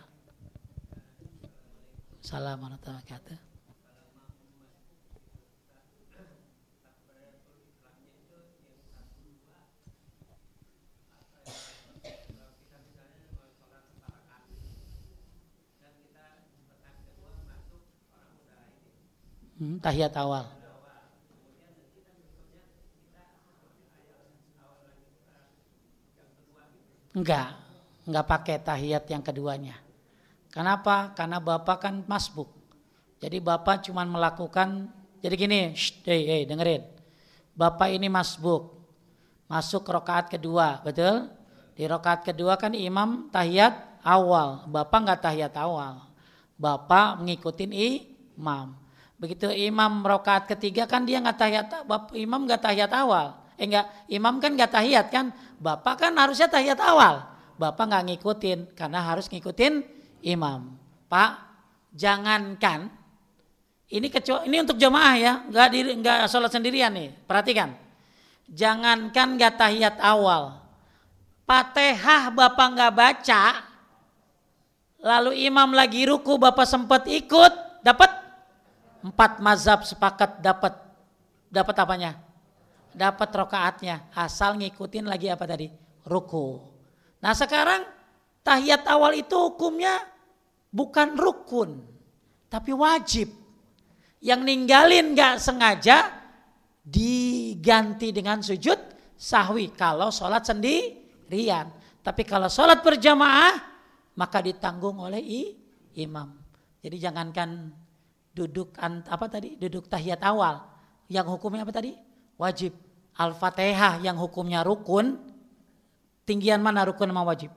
Assalamualaikum warahmatullahi wabarakatuh. Tahiyat awal. Enggak pakai tahiyat yang keduanya. Kenapa? Karena Bapak kan masbuk. Jadi Bapak cuma melakukan, jadi gini, dengerin. Bapak ini masbuk, masuk rakaat kedua, betul? Di rakaat kedua kan imam tahiyat awal, Bapak enggak tahiyat awal. Bapak ngikutin imam. Begitu imam rakaat ketiga kan dia nggak tahiyat, imam nggak tahiyat awal. Imam kan nggak tahiyat kan, bapak kan harusnya tahiyat awal. Bapak nggak ngikutin karena harus ngikutin imam. Pak, jangankan ini untuk jamaah ya, nggak sholat sendirian nih. Perhatikan, jangankan nggak tahiyat awal, Fatihah bapak nggak baca, lalu imam lagi ruku bapak sempat ikut, dapat 4 mazhab sepakat dapat apanya? Dapat rokaatnya, asal ngikutin lagi apa tadi? Ruku. Nah sekarang tahiyat awal itu hukumnya bukan rukun, tapi wajib. Yang ninggalin gak sengaja diganti dengan sujud sahwi kalau sholat sendirian. Tapi kalau sholat berjamaah maka ditanggung oleh imam. Jadi jangankan duduk tahiyat awal yang hukumnya apa tadi? Wajib. Al-Fatihah yang hukumnya rukun, tinggian mana rukun sama wajib?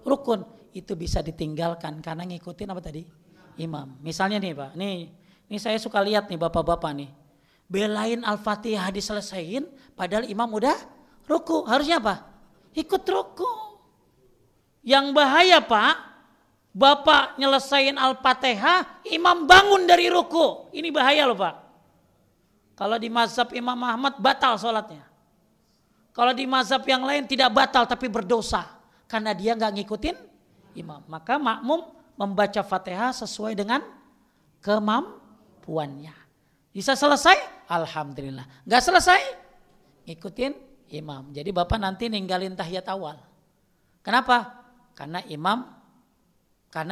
Rukun itu bisa ditinggalkan karena ngikutin apa tadi? Imam. Misalnya nih Pak, nih saya suka lihat nih bapak-bapak nih, belain Al-Fatihah diselesain padahal imam udah ruku. Harusnya apa? Ikut ruku. Yang bahaya Pak, bapak nyelesain Al-Fatihah, imam bangun dari ruku. Ini bahaya loh Pak. Kalau di mazhab Imam Ahmad batal sholatnya. Kalau di mazhab yang lain tidak batal tapi berdosa. Karena dia gak ngikutin imam. Maka makmum membaca Fatihah sesuai dengan kemampuannya. Bisa selesai? Alhamdulillah. Gak selesai? Ngikutin imam. Jadi bapak nanti ninggalin tahiyat awal. Kenapa? Karena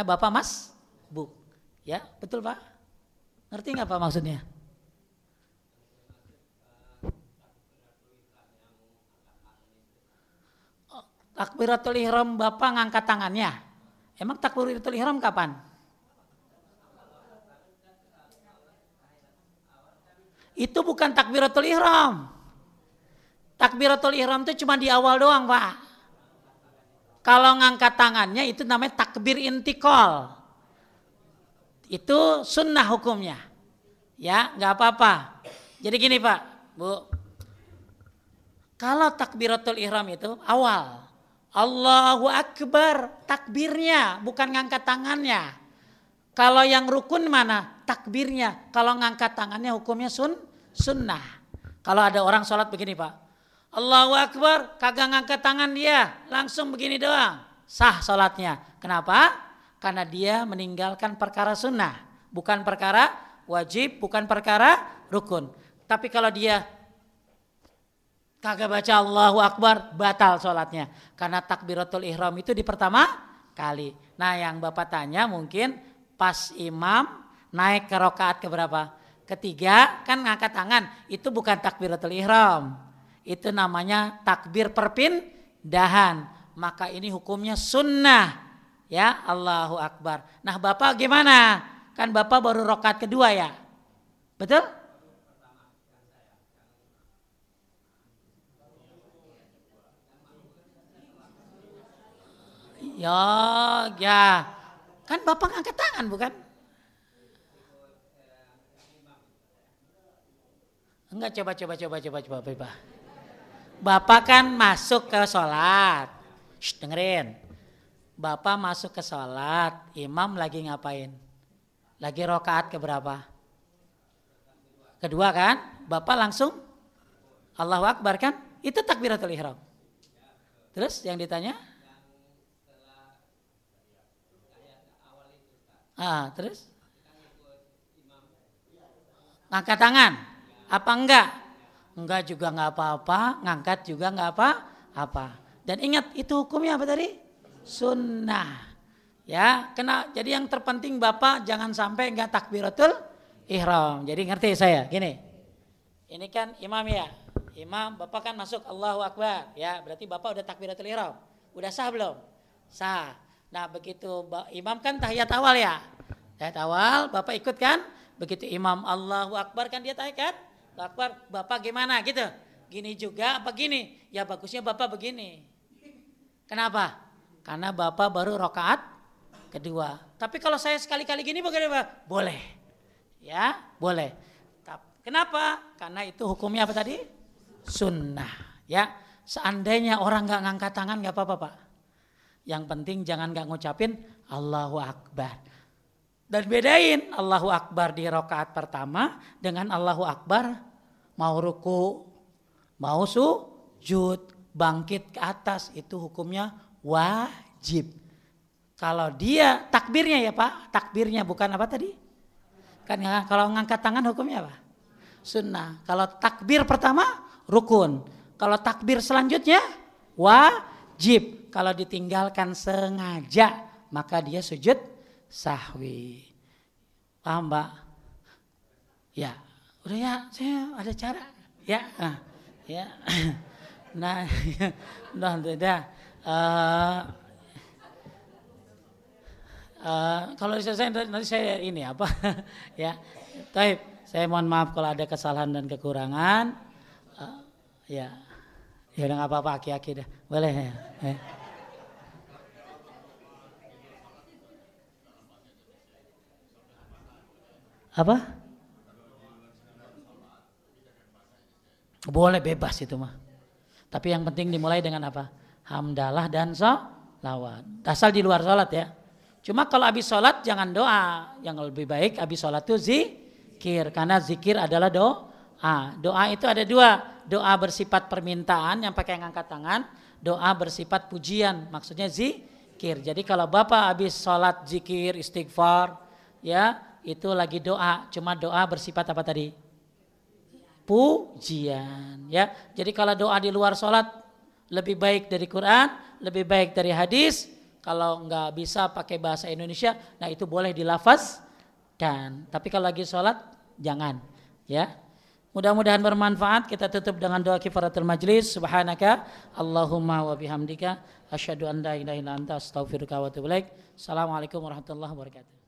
bapak masbuk. Ya betul Pak? Ngerti gak Pak maksudnya? Takbiratul ihram bapak ngangkat tangannya. Emang takbiratul ihram kapan? Itu bukan takbiratul ihram. Takbiratul ihram itu cuma di awal doang Pak. Kalau ngangkat tangannya itu namanya takbir intikal. Itu sunnah hukumnya. Ya nggak apa-apa. Jadi gini Pak, Bu. Kalau takbiratul ihram itu awal. Allahu Akbar, takbirnya bukan ngangkat tangannya. Kalau yang rukun mana? Takbirnya. Kalau ngangkat tangannya hukumnya sunnah. Kalau ada orang sholat begini Pak, Allahu Akbar, kagak ngangkat tangan dia, langsung begini doang, sah sholatnya. Kenapa? Karena dia meninggalkan perkara sunnah, bukan perkara wajib, bukan perkara rukun. Tapi kalau dia kagak baca Allahu Akbar, batal sholatnya. Karena takbiratul ihram itu di pertama kali. Nah yang bapak tanya mungkin pas imam naik ke rakaat keberapa? Ketiga kan ngangkat tangan. Itu bukan takbiratul ihram. Itu namanya takbir perpindahan. Maka ini hukumnya sunnah. Ya Allahu Akbar. Nah bapak gimana? Kan bapak baru rakaat kedua ya? Betul? Ya, kan bapak ngangkat tangan bukan? Enggak, coba. Bapak kan masuk ke sholat, dengerin. Bapak masuk ke sholat, imam lagi ngapain? Lagi rakaat keberapa? Kedua kan? Bapak langsung Allahu Akbar kan? Itu takbiratul ihram. Terus yang ditanya? Terus ngangkat tangan apa enggak? Enggak juga enggak apa-apa, ngangkat juga enggak apa-apa. Dan ingat itu hukumnya apa tadi? Sunnah. Ya, jadi yang terpenting bapak jangan sampai enggak takbiratul ihram. Jadi ngerti saya? Gini. Ini kan imam ya. Imam bapak kan masuk Allahu Akbar, ya berarti bapak udah takbiratul ihram. Udah sah belum? Sah. Nah begitu imam kan tahiyat awal ya. Tahiyat awal bapak ikut kan. Begitu imam Allahu Akbar kan dia tahiyat kan. Allahu Akbar bapak gimana gitu. Gini juga apa gini. Ya bagusnya bapak begini. Kenapa? Karena bapak baru rakaat kedua. Tapi kalau saya sekali-kali gini bagaimana? Boleh. Ya, boleh. Kenapa? Karena itu hukumnya apa tadi? Sunnah. Ya, seandainya orang nggak ngangkat tangan nggak apa-apa Pak. Yang penting jangan nggak ngucapin Allahu Akbar. Dan bedain Allahu Akbar di rakaat pertama dengan Allahu Akbar mau ruku, mau sujud, bangkit ke atas, itu hukumnya wajib. Kalau dia takbirnya ya Pak, takbirnya bukan apa tadi? Kan kalau ngangkat tangan hukumnya apa? Sunnah. Kalau takbir pertama rukun. Kalau takbir selanjutnya wajib. Kalau ditinggalkan sengaja maka dia sujud sahwi. Paham Mbak? Ya, udah ya, saya ada cara. Ya, ya. Nah, udah. Kalau saya nanti saya ini apa ya, Taib, saya mohon maaf kalau ada kesalahan dan kekurangan. Ya udah nggak apa-apa, aki-aki dah, boleh ya. Apa? Boleh, bebas itu mah. Tapi yang penting dimulai dengan apa? Hamdalah dan sholawat. Asal di luar sholat ya. Cuma kalau habis sholat jangan doa. Yang lebih baik habis sholat itu zikir. Karena zikir adalah doa. Doa itu ada dua. Doa bersifat permintaan yang pakai ngangkat tangan. Doa bersifat pujian. Maksudnya zikir. Jadi kalau Bapak habis sholat zikir, istighfar. Ya itu lagi doa. Cuma doa bersifat apa tadi? Pujian. Ya. Jadi kalau doa di luar sholat lebih baik dari Quran. Lebih baik dari hadis. Kalau nggak bisa pakai bahasa Indonesia, nah itu boleh dilafazkan. Tapi kalau lagi sholat, jangan. Ya, mudah-mudahan bermanfaat. Kita tutup dengan doa kifaratul majlis. Subhanaka Allahumma wa bihamdika asyhadu an la ilaha illa anta astaghfiruka wa atubu ilaik. Assalamualaikum warahmatullahi wabarakatuh.